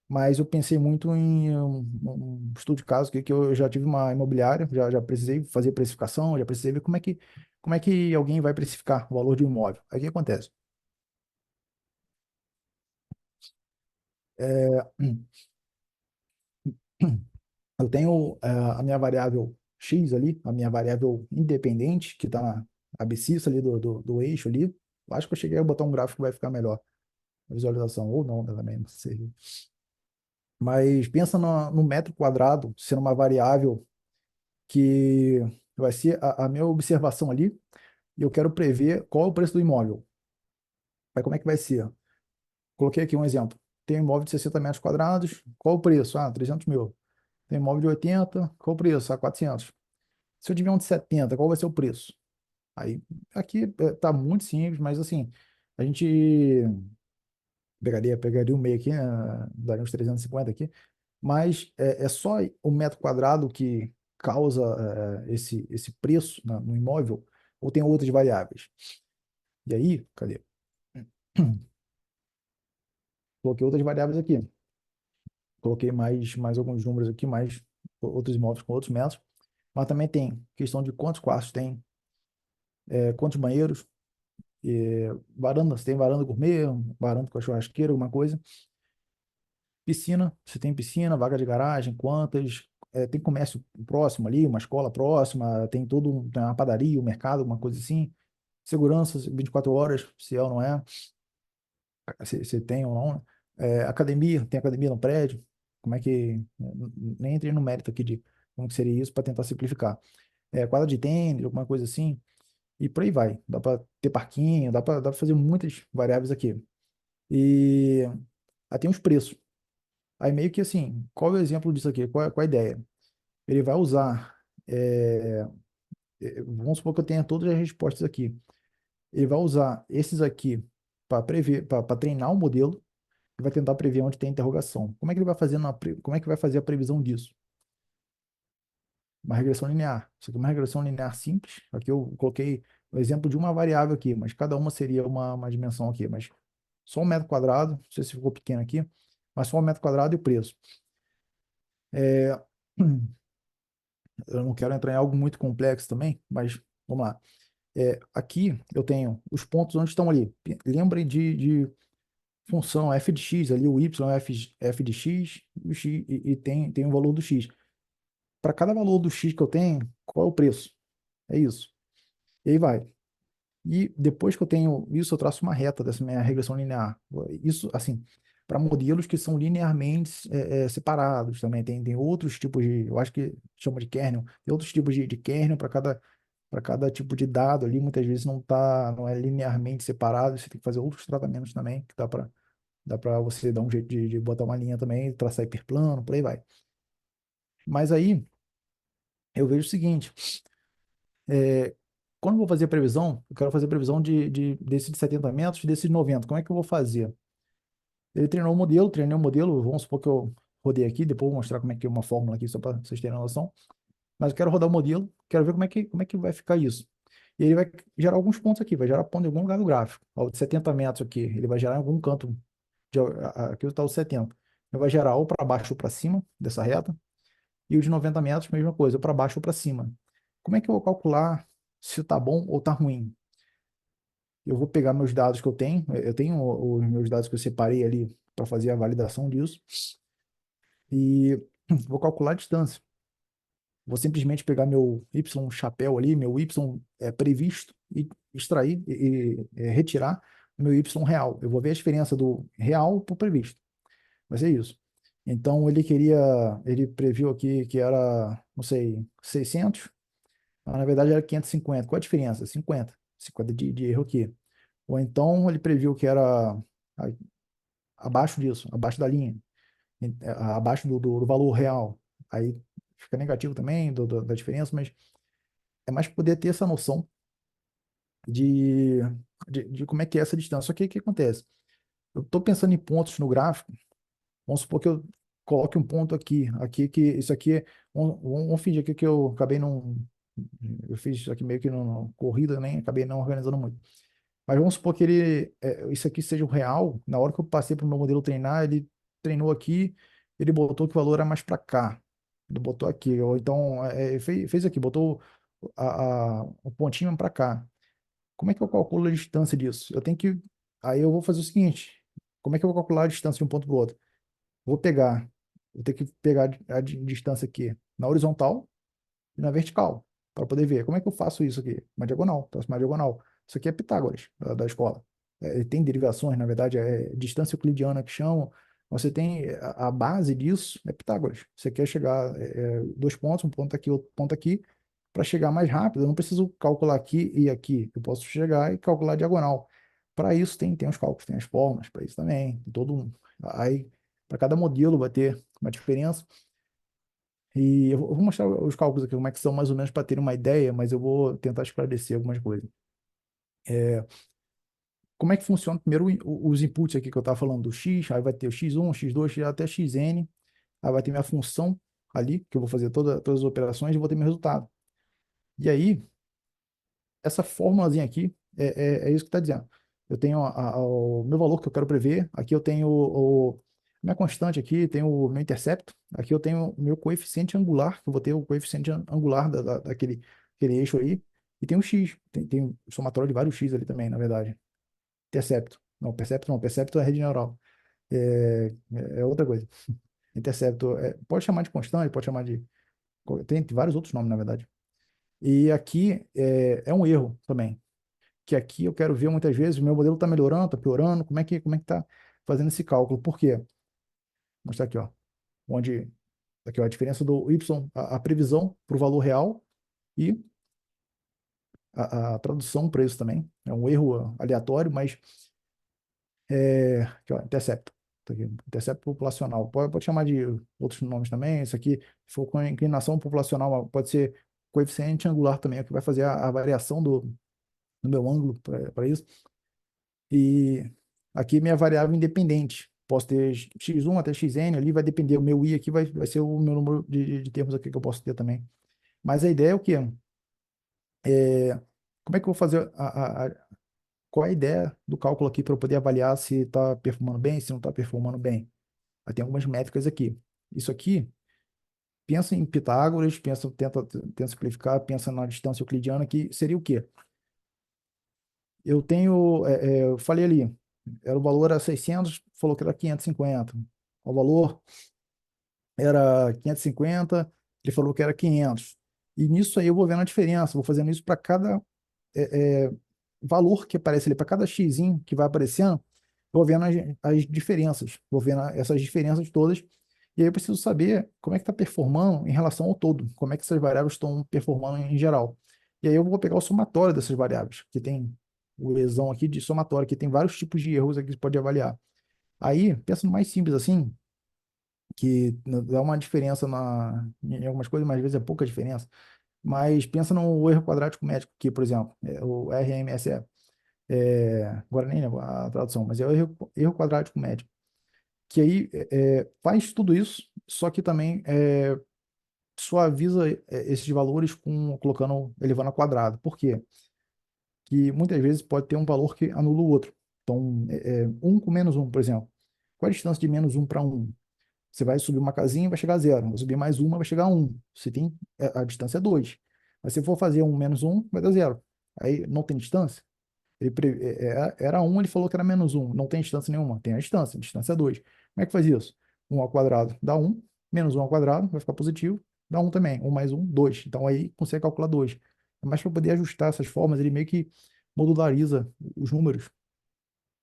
mas eu pensei muito em um estudo de caso que eu já tive uma imobiliária, já precisei fazer precificação, já precisei ver como é que alguém vai precificar o valor de um imóvel. Aí o que acontece? É, eu tenho a minha variável X ali, a minha variável independente, que está na abscissa ali do eixo ali. Eu acho que eu cheguei a botar um gráfico que vai ficar melhor a visualização, ou não, né, também, não sei. Mas pensa no metro quadrado sendo uma variável que vai ser a minha observação ali, e eu quero prever qual é o preço do imóvel. Aí como é que vai ser? Coloquei aqui um exemplo. Tem um imóvel de 60 metros quadrados, qual o preço? 300 mil. Tem um imóvel de 80, qual o preço? 400. Se eu tiver um de 70, qual vai ser o preço? Aí, aqui tá muito simples, mas assim, a gente pegaria um meio aqui, né, daria uns 350 aqui, mas é só o metro quadrado que causa esse preço no imóvel, ou tem outras variáveis? E aí, cadê? Coloquei outras variáveis aqui. Coloquei mais alguns números aqui, mais outros imóveis com outros metros, mas também tem questão de quantos quartos tem, quantos banheiros, varanda, se tem varanda gourmet, varanda com a churrasqueira, alguma coisa. Piscina, se tem piscina, vaga de garagem, quantas. Tem comércio próximo ali, uma escola próxima, tem uma padaria, um mercado, alguma coisa assim. Segurança, 24 horas, se é ou não é, se tem ou não, né? Academia, tem academia no prédio. Como é que. Nem entrei no mérito aqui de como que seria isso para tentar simplificar. Quadra de tênis, alguma coisa assim. E por aí vai. Dá para ter parquinho, dá pra fazer muitas variáveis aqui. E aí tem os preços. Aí meio que assim, qual é o exemplo disso aqui? Qual é a ideia? Ele vai usar, é, vamos supor que eu tenha todas as respostas aqui. Ele vai usar esses aqui para prever, para treinar o modelo e vai tentar prever onde tem interrogação. Como é que ele vai fazer como é que vai fazer a previsão disso? Uma regressão linear. Isso aqui é uma regressão linear simples. Aqui eu coloquei o exemplo de uma variável aqui, mas cada uma seria uma dimensão aqui. Mas só um metro quadrado, não sei se ficou pequeno aqui, mas só um metro quadrado e o preço. É, eu não quero entrar em algo muito complexo também, mas vamos lá. Aqui eu tenho os pontos onde estão ali. Lembrem de função f de x ali, o y é f de x, o x e tem o valor do x. Para cada valor do x que eu tenho, qual é o preço? É isso. E aí vai. E depois que eu tenho isso, eu traço uma reta dessa minha regressão linear. Isso, assim, para modelos que são linearmente separados também. Tem outros tipos eu acho que chama de kernel, tem outros tipos de kernel para cada tipo de dado ali. Muitas vezes não é linearmente separado, você tem que fazer outros tratamentos também, que dá para você dar um jeito de botar uma linha também, traçar hiperplano, por aí vai. Mas aí eu vejo o seguinte. É, Quando eu vou fazer a previsão, eu quero fazer a previsão desse de 70 metros, desse de 90. Como é que eu vou fazer? Ele treinou o modelo, treinei o modelo, vamos supor que eu rodei aqui, depois eu vou mostrar como é que é uma fórmula aqui, só para vocês terem uma noção. Mas eu quero rodar o modelo, quero ver como é que vai ficar isso. E ele vai gerar alguns pontos aqui, vai gerar ponto em algum lugar do gráfico. Ó, o de 70 metros aqui, ele vai gerar em algum canto, aqui está o 70. Ele vai gerar ou para baixo ou para cima dessa reta, e o de 90 metros, mesma coisa, ou para baixo ou para cima. Como é que eu vou calcular se está bom ou está ruim? Eu vou pegar meus dados que eu tenho os meus dados que eu separei ali para fazer a validação disso, e vou calcular a distância. Vou simplesmente pegar meu Y chapéu ali, meu Y previsto, e extrair e retirar o meu Y real. Eu vou ver a diferença do real para o previsto. Vai ser isso. Então ele previu aqui que era, não sei, 600, mas na verdade era 550. Qual a diferença? 50 de erro aqui. Ou então ele previu que era a- abaixo disso, abaixo da linha, abaixo do valor real. Aí fica negativo também da diferença, mas é mais poder ter essa noção de, de como é que é essa distância. Só que o que acontece? Eu estou pensando em pontos no gráfico. Vamos supor que eu coloque um ponto aqui que isso aqui é, vamos fingir aqui que eu acabei não, eu fiz isso aqui meio que no corrida, nem acabei não organizando muito. Mas vamos supor que isso aqui seja o real. Na hora que eu passei para o meu modelo treinar, ele treinou aqui, ele botou que o valor era mais para cá. Ele botou aqui, ou então fez aqui, botou o pontinho para cá. Como é que eu calculo a distância disso? Aí eu vou fazer o seguinte: como é que eu vou calcular a distância de um ponto para o outro? Vou pegar, vou ter que pegar distância aqui na horizontal e na vertical, para poder ver. Como é que eu faço isso aqui? Uma diagonal, traço uma diagonal. Isso aqui é Pitágoras, da escola. Tem derivações, na verdade, é distância euclidiana que chamam. Você tem a base disso, é Pitágoras. Você quer chegar dois pontos, um ponto aqui, outro ponto aqui, para chegar mais rápido. Eu não preciso calcular aqui e aqui. Eu posso chegar e calcular a diagonal. Para isso tem os cálculos, tem as formas, para isso também. Aí, para cada modelo vai ter uma diferença. E eu vou mostrar os cálculos aqui, como é que são mais ou menos para ter uma ideia, mas eu vou tentar esclarecer algumas coisas. Como é que funciona primeiro os inputs aqui que eu estava falando do x, aí vai ter o x1, x2, até xn, aí vai ter minha função ali, que eu vou fazer todas as operações e vou ter meu resultado. E aí, essa fórmulazinha aqui é isso que está dizendo. Eu tenho o meu valor que eu quero prever, aqui eu tenho minha constante aqui, tenho o meu intercepto, aqui eu tenho o meu coeficiente angular, que eu vou ter o coeficiente angular daquele eixo aí, e tem o x, tem o somatório de vários x ali também, na verdade. Intercepto. Não, percepto não, percepto é rede neural. É outra coisa. Intercepto, pode chamar de constante, pode chamar de... Tem vários outros nomes, na verdade. E aqui é um erro também, que aqui eu quero ver muitas vezes, o meu modelo está melhorando, está piorando, como é que está fazendo esse cálculo. Por quê? Vou mostrar aqui, ó, onde, aqui, ó, a diferença do y, a previsão para o valor real e a tradução para isso também. É um erro aleatório, mas aqui, ó, intercepto. Tá aqui, intercepto populacional. Pode chamar de outros nomes também. Isso aqui, se for com inclinação populacional, pode ser coeficiente angular também, é o que vai fazer a variação do meu ângulo para isso. E aqui minha variável independente. Posso ter x1 até xn ali, vai depender. O meu i aqui vai ser o meu número de termos aqui que eu posso ter também. Mas a ideia é o quê? Como é que eu vou fazer qual é a ideia do cálculo aqui para eu poder avaliar se está performando bem, se não está performando bem? Aí tem algumas métricas aqui. Isso aqui, pensa em Pitágoras, tenta simplificar, pensa na distância euclidiana, que seria o quê? Eu falei ali, o valor era 600, falou que era 550. O valor era 550, ele falou que era 500. E nisso aí eu vou vendo a diferença, vou fazendo isso para cada valor que aparece ali, para cada x que vai aparecendo, eu vou vendo as diferenças, vou vendo essas diferenças todas, e aí eu preciso saber como é que está performando em relação ao todo, como é que essas variáveis estão performando em geral. E aí eu vou pegar o somatório dessas variáveis, que tem o exão aqui de somatório, que tem vários tipos de erros aqui que você pode avaliar. Aí, pensando mais simples assim, que dá uma diferença em algumas coisas, mas às vezes é pouca diferença, mas pensa no erro quadrático métrico, que, por exemplo, o RMSE, agora nem lembro a tradução, mas é o erro quadrático médio, que aí faz tudo isso, só que também suaviza esses valores elevando ao quadrado. Por quê? Que muitas vezes pode ter um valor que anula o outro. Então, 1 com menos 1, por exemplo. Qual a distância de menos 1 para 1? Você vai subir uma casinha, vai chegar a 0. Vai subir mais uma, vai chegar a 1. Você tem, a distância é 2. Mas se for fazer 1 menos 1, vai dar 0. Aí não tem distância? Era 1, ele falou que era menos 1. Não tem distância nenhuma. Tem a distância é 2. Como é que faz isso? 1 ao quadrado dá 1, menos 1 ao quadrado vai ficar positivo, dá 1 também. 1 mais 1, 2. Então aí consegue calcular 2. Mas para poder ajustar essas formas, ele meio que modulariza os números.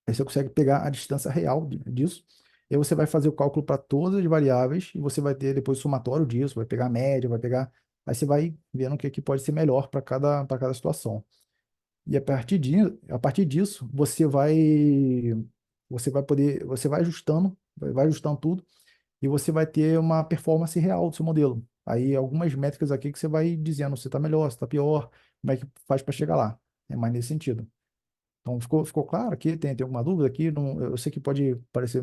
Aí você consegue pegar a distância real disso. E aí você vai fazer o cálculo para todas as variáveis e você vai ter depois o somatório disso, vai pegar a média, vai pegar. Aí você vai vendo o que, que pode ser melhor para cada situação. E a partir disso, você vai ajustando, vai ajustando tudo e você vai ter uma performance real do seu modelo. Aí algumas métricas aqui que você vai dizendo se está melhor, se está pior, como é que faz para chegar lá. É mais nesse sentido. Então, ficou claro aqui? Tem alguma dúvida aqui? Não, eu sei que pode parecer,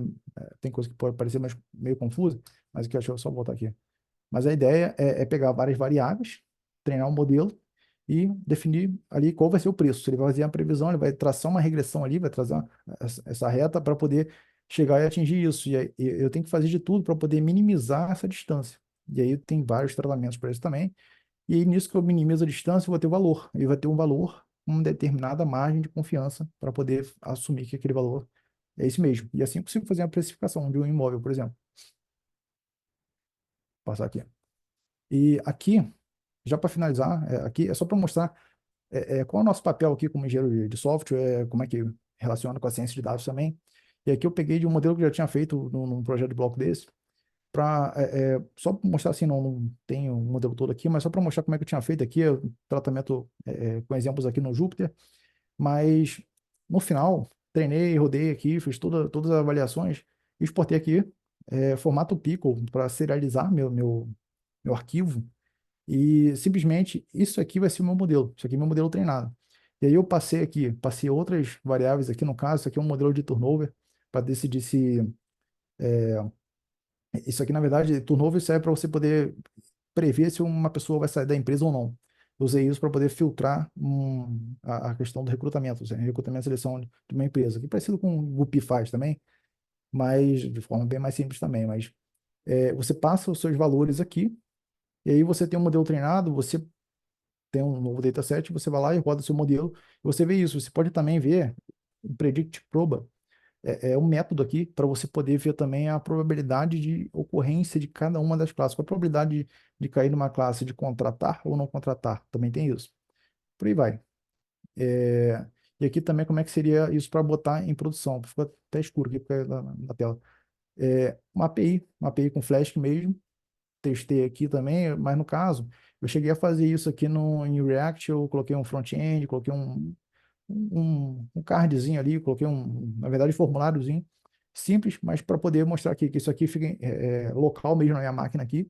tem coisa que pode parecer mais, meio confusa, mas aqui, deixa eu só voltar aqui. Mas a ideia é pegar várias variáveis, treinar um modelo e definir ali qual vai ser o preço. Se ele vai fazer a previsão, ele vai traçar uma regressão ali, vai trazer essa reta para poder chegar e atingir isso. E aí, eu tenho que fazer de tudo para poder minimizar essa distância. E aí tem vários tratamentos para isso também. E aí, nisso que eu minimizo a distância, eu vou ter o valor. E vai ter um valor, uma determinada margem de confiança para poder assumir que aquele valor é esse mesmo. E assim eu consigo fazer a precificação de um imóvel, por exemplo. Vou passar aqui. E aqui, já para finalizar, aqui é só para mostrar qual é o nosso papel aqui como engenheiro de software, como é que relaciona com a ciência de dados também. E aqui eu peguei de um modelo que eu já tinha feito num projeto de bloco desse, para só pra mostrar assim, não tenho o modelo todo aqui, mas só para mostrar como é que eu tinha feito aqui, o tratamento com exemplos aqui no Jupyter, mas no final, treinei, rodei aqui, fiz todas as avaliações, e exportei aqui, formato Pickle, para serializar meu arquivo, e simplesmente isso aqui vai ser o meu modelo, isso aqui é meu modelo treinado. E aí eu passei outras variáveis aqui, no caso, isso aqui é um modelo de turnover, para decidir se isso aqui, na verdade, turnover serve para você poder prever se uma pessoa vai sair da empresa ou não. Eu usei isso para poder filtrar a questão do recrutamento, assim, recrutamento e seleção de uma empresa, que parecido com o Gupi faz também, mas de forma bem mais simples também. Mas você passa os seus valores aqui, e aí você tem um modelo treinado, você tem um novo dataset, você vai lá e roda o seu modelo, e você vê isso. Você pode também ver o Predict Proba, um método aqui para você poder ver também a probabilidade de ocorrência de cada uma das classes. Qual a probabilidade de cair numa classe de contratar ou não contratar? Também tem isso. Por aí vai. É, e aqui também como é que seria isso para botar em produção. Ficou até escuro aqui na tela. Uma API com Flask mesmo. Testei aqui também, mas no caso, eu cheguei a fazer isso aqui em React, eu coloquei um front-end, coloquei um cardzinho ali, coloquei na verdade, um formuláriozinho simples, mas para poder mostrar aqui que isso aqui fica local mesmo na minha máquina aqui,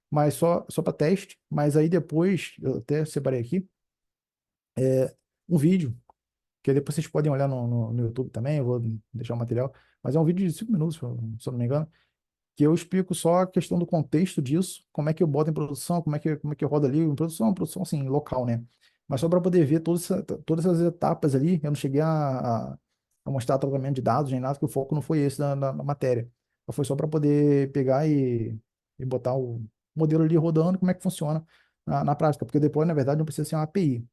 mas só para teste. Mas aí depois, eu até separei aqui, um vídeo, que aí depois vocês podem olhar no YouTube também, eu vou deixar o material, mas é um vídeo de 5 minutos, se eu não me engano, que eu explico só a questão do contexto disso, como é que eu boto em produção, como é que eu rodo ali em produção assim, local, né? Mas só para poder ver todas essas etapas ali, eu não cheguei a mostrar tratamento de dados nem nada, que o foco não foi esse na matéria. Foi só para poder pegar e botar o modelo ali rodando, como é que funciona na prática, porque depois, na verdade, não precisa ser uma API.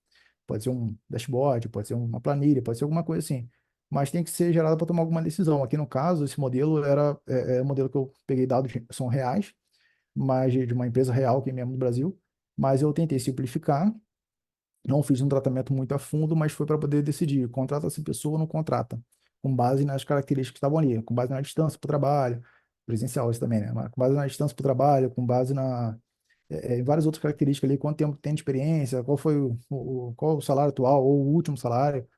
Pode ser um dashboard, pode ser uma planilha, pode ser alguma coisa assim, mas tem que ser gerada para tomar alguma decisão. Aqui no caso, esse modelo é um modelo que eu peguei dados são reais, mas de uma empresa real que é mesmo no Brasil, mas eu tentei simplificar, não fiz um tratamento muito a fundo, mas foi para poder decidir, contrata essa pessoa ou não contrata, com base nas características que estavam ali, com base na distância para o trabalho, presencial isso também, né? Mas com base na distância para o trabalho, com base em várias outras características ali, quanto tempo tem de experiência, qual foi qual o salário atual ou o último salário,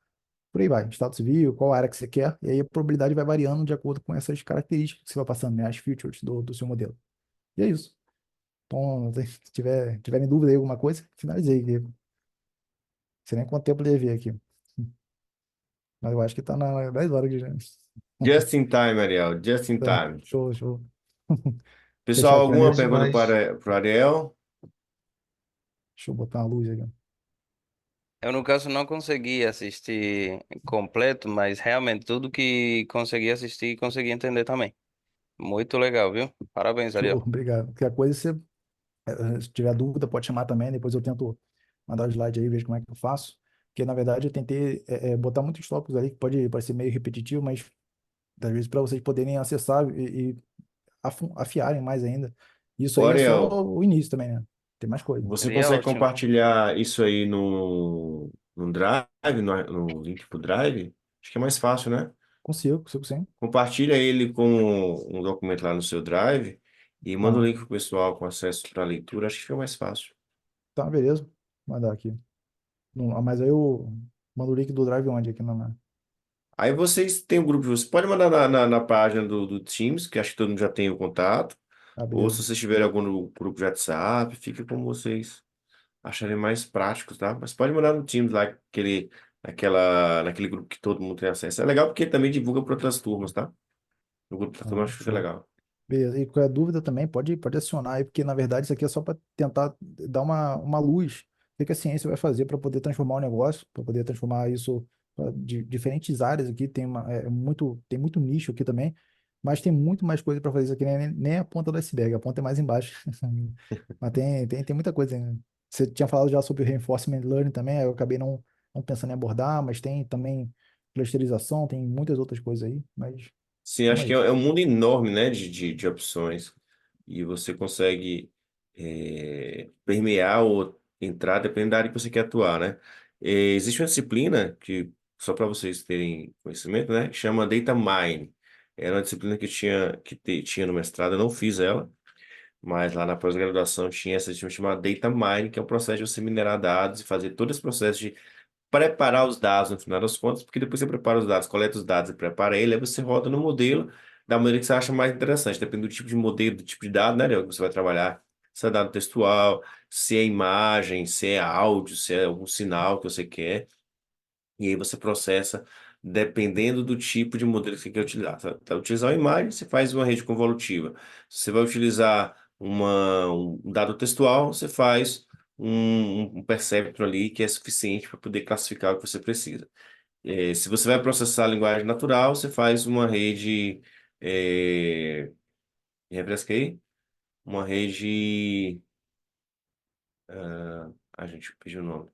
por aí vai, estado civil, qual área que você quer, e aí a probabilidade vai variando de acordo com essas características que você vai passando, né, as features do seu modelo. E é isso. Então, se tiverem dúvida aí alguma coisa, finalizei aqui. Não sei nem quanto tempo eu levei aqui, mas eu acho que tá na 10 horas aqui já.
Just in time, Ariel, just in
Tá,
time.
show, show. Fechar
Pessoal,
aqui.
alguma
Valeu
pergunta
demais.
para o Ariel?
Deixa eu botar uma luz aqui.
Eu, no caso, não consegui assistir completo, mas realmente tudo que consegui assistir, consegui entender também. Muito legal, viu? Parabéns,
Show,
Ariel.
obrigado. Qualquer coisa, se tiver dúvida, pode chamar também, depois eu tento mandar o slide aí, vejo como é que eu faço. Porque, na verdade, eu tentei botar muitos tópicos ali, que pode parecer meio repetitivo, mas às vezes para vocês poderem acessar e afiarem mais ainda. Isso
Ô,
aí é só
Ariel,
o início também, né? Tem mais coisa.
você
Seria
consegue
ótimo.
compartilhar isso aí no Drive, no link pro Drive? Acho que é mais fácil, né?
Consigo sim.
Compartilha ele com um documento lá no seu Drive e manda o
Ah,
link pro pessoal com acesso para leitura. Acho que fica mais fácil.
tá, beleza. Vou mandar aqui. Mas aí eu mando o link do Drive onde aqui na.
Aí vocês têm o grupo, você pode mandar na página do Teams, que acho que todo mundo já tem o contato,
Ah,
ou
beleza.
se vocês tiverem algum no grupo de WhatsApp, fica como vocês acharem mais práticos, tá? Mas pode mandar no Teams lá, aquele naquele grupo que todo mundo tem acesso. É legal porque também divulga para outras turmas, tá? No grupo da turma,
Ah,
acho que fica
show.
legal.
Beleza. E qualquer dúvida também, pode acionar aí, porque na verdade isso aqui é só para tentar dar uma luz. O que a ciência vai fazer para poder transformar o negócio, para poder transformar isso de diferentes áreas aqui. Tem muito nicho aqui também, mas tem muito mais coisa para fazer isso aqui, nem a ponta do iceberg, a ponta é mais embaixo. Mas tem muita coisa ainda. Você tinha falado já sobre o reinforcement learning também, aí eu acabei não pensando em abordar, mas tem também clusterização, tem muitas outras coisas aí, mas
Sim,
tamo
acho que é
aí.
é um mundo enorme, né, de opções. E você consegue permear ou entrar dependendo da área que você quer atuar, né? Existe uma disciplina que, só para vocês terem conhecimento, né, que chama Data Mine. Era uma disciplina que tinha no mestrado, eu não fiz ela, mas lá na pós-graduação tinha essa disciplina chamada Data Mine, que é o processo de você minerar dados e fazer todo esse processo de preparar os dados no final das contas, porque depois você prepara os dados, coleta os dados e prepara ele, aí você roda no modelo da maneira que você acha mais interessante, depende do tipo de modelo, do tipo de dado, né, Léo, que você vai trabalhar. Se é dado textual, se é imagem, se é áudio, se é algum sinal que você quer, e aí você processa dependendo do tipo de modelo que você quer utilizar. Tá utilizar uma imagem, você faz uma rede convolutiva. Se você vai utilizar um dado textual, você faz um perceptron ali que é suficiente para poder classificar o que você precisa. Se você vai processar a linguagem natural, você faz uma rede. Refresca aí? Uma rede. A gente pediu o nome.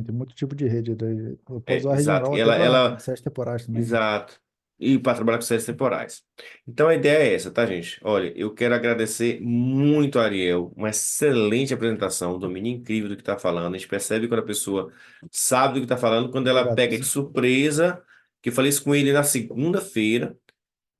Tem muito tipo de rede. Eu posso usar a rede
Exato.
neural até
Ela,
para séries temporais também.
exato. E para trabalhar com séries temporais. Então a ideia é essa, tá, gente? Olha, eu quero agradecer muito a Ariel, uma excelente apresentação, um domínio incrível do que está falando. A gente percebe quando a pessoa sabe do que está falando, quando ela
Obrigado,
pega de
professor.
surpresa, que eu falei isso com ele na segunda-feira.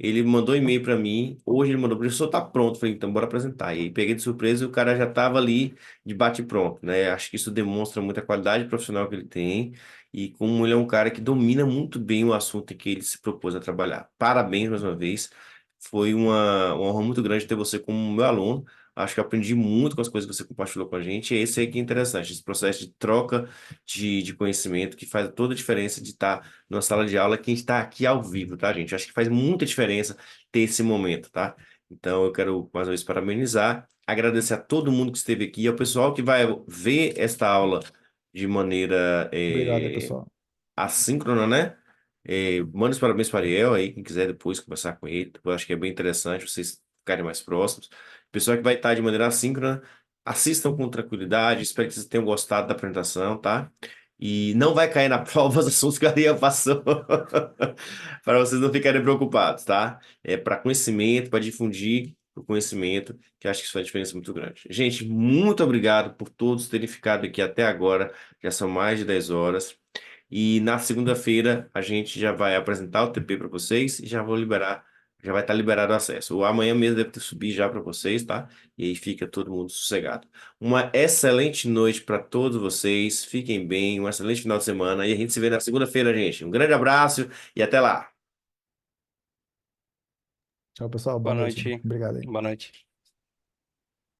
Ele mandou e-mail para mim, hoje ele mandou, professor, tá pronto. Falei, então bora apresentar. E aí peguei de surpresa e o cara já estava ali de bate-pronto, né? Acho que isso demonstra muita qualidade profissional que ele tem e como ele é um cara que domina muito bem o assunto em que ele se propôs a trabalhar. Parabéns mais uma vez. Foi uma honra muito grande ter você como meu aluno. Acho que eu aprendi muito com as coisas que você compartilhou com a gente. E esse aí que é interessante, esse processo de troca de conhecimento que faz toda a diferença de estar numa sala de aula quem está aqui ao vivo, tá, gente? Acho que faz muita diferença ter esse momento, tá? Então eu quero mais uma vez parabenizar, agradecer a todo mundo que esteve aqui, ao pessoal que vai ver esta aula de maneira
Obrigado aí, pessoal.
assíncrona, né? Manda os parabéns para o Ariel aí, quem quiser depois conversar com ele. Eu acho que é bem interessante vocês ficarem mais próximos. Pessoal que vai estar de maneira assíncrona, assistam com tranquilidade. Espero que vocês tenham gostado da apresentação, tá? E não vai cair na prova os assuntos que a Ariel passou, para vocês não ficarem preocupados, tá? É para conhecimento, para difundir o conhecimento, que eu acho que isso faz diferença muito grande. Gente, muito obrigado por todos terem ficado aqui até agora. Já são mais de 10 horas. E na segunda-feira a gente já vai apresentar o TP para vocês e já vai estar liberado o acesso. O amanhã mesmo deve ter subido já para vocês, tá? E aí fica todo mundo sossegado. Uma excelente noite para todos vocês. Fiquem bem, um excelente final de semana e a gente se vê na segunda-feira, gente. Um grande abraço e até lá.
Tchau, pessoal. Boa
Boa
noite.
noite.
Obrigado aí.
Boa noite.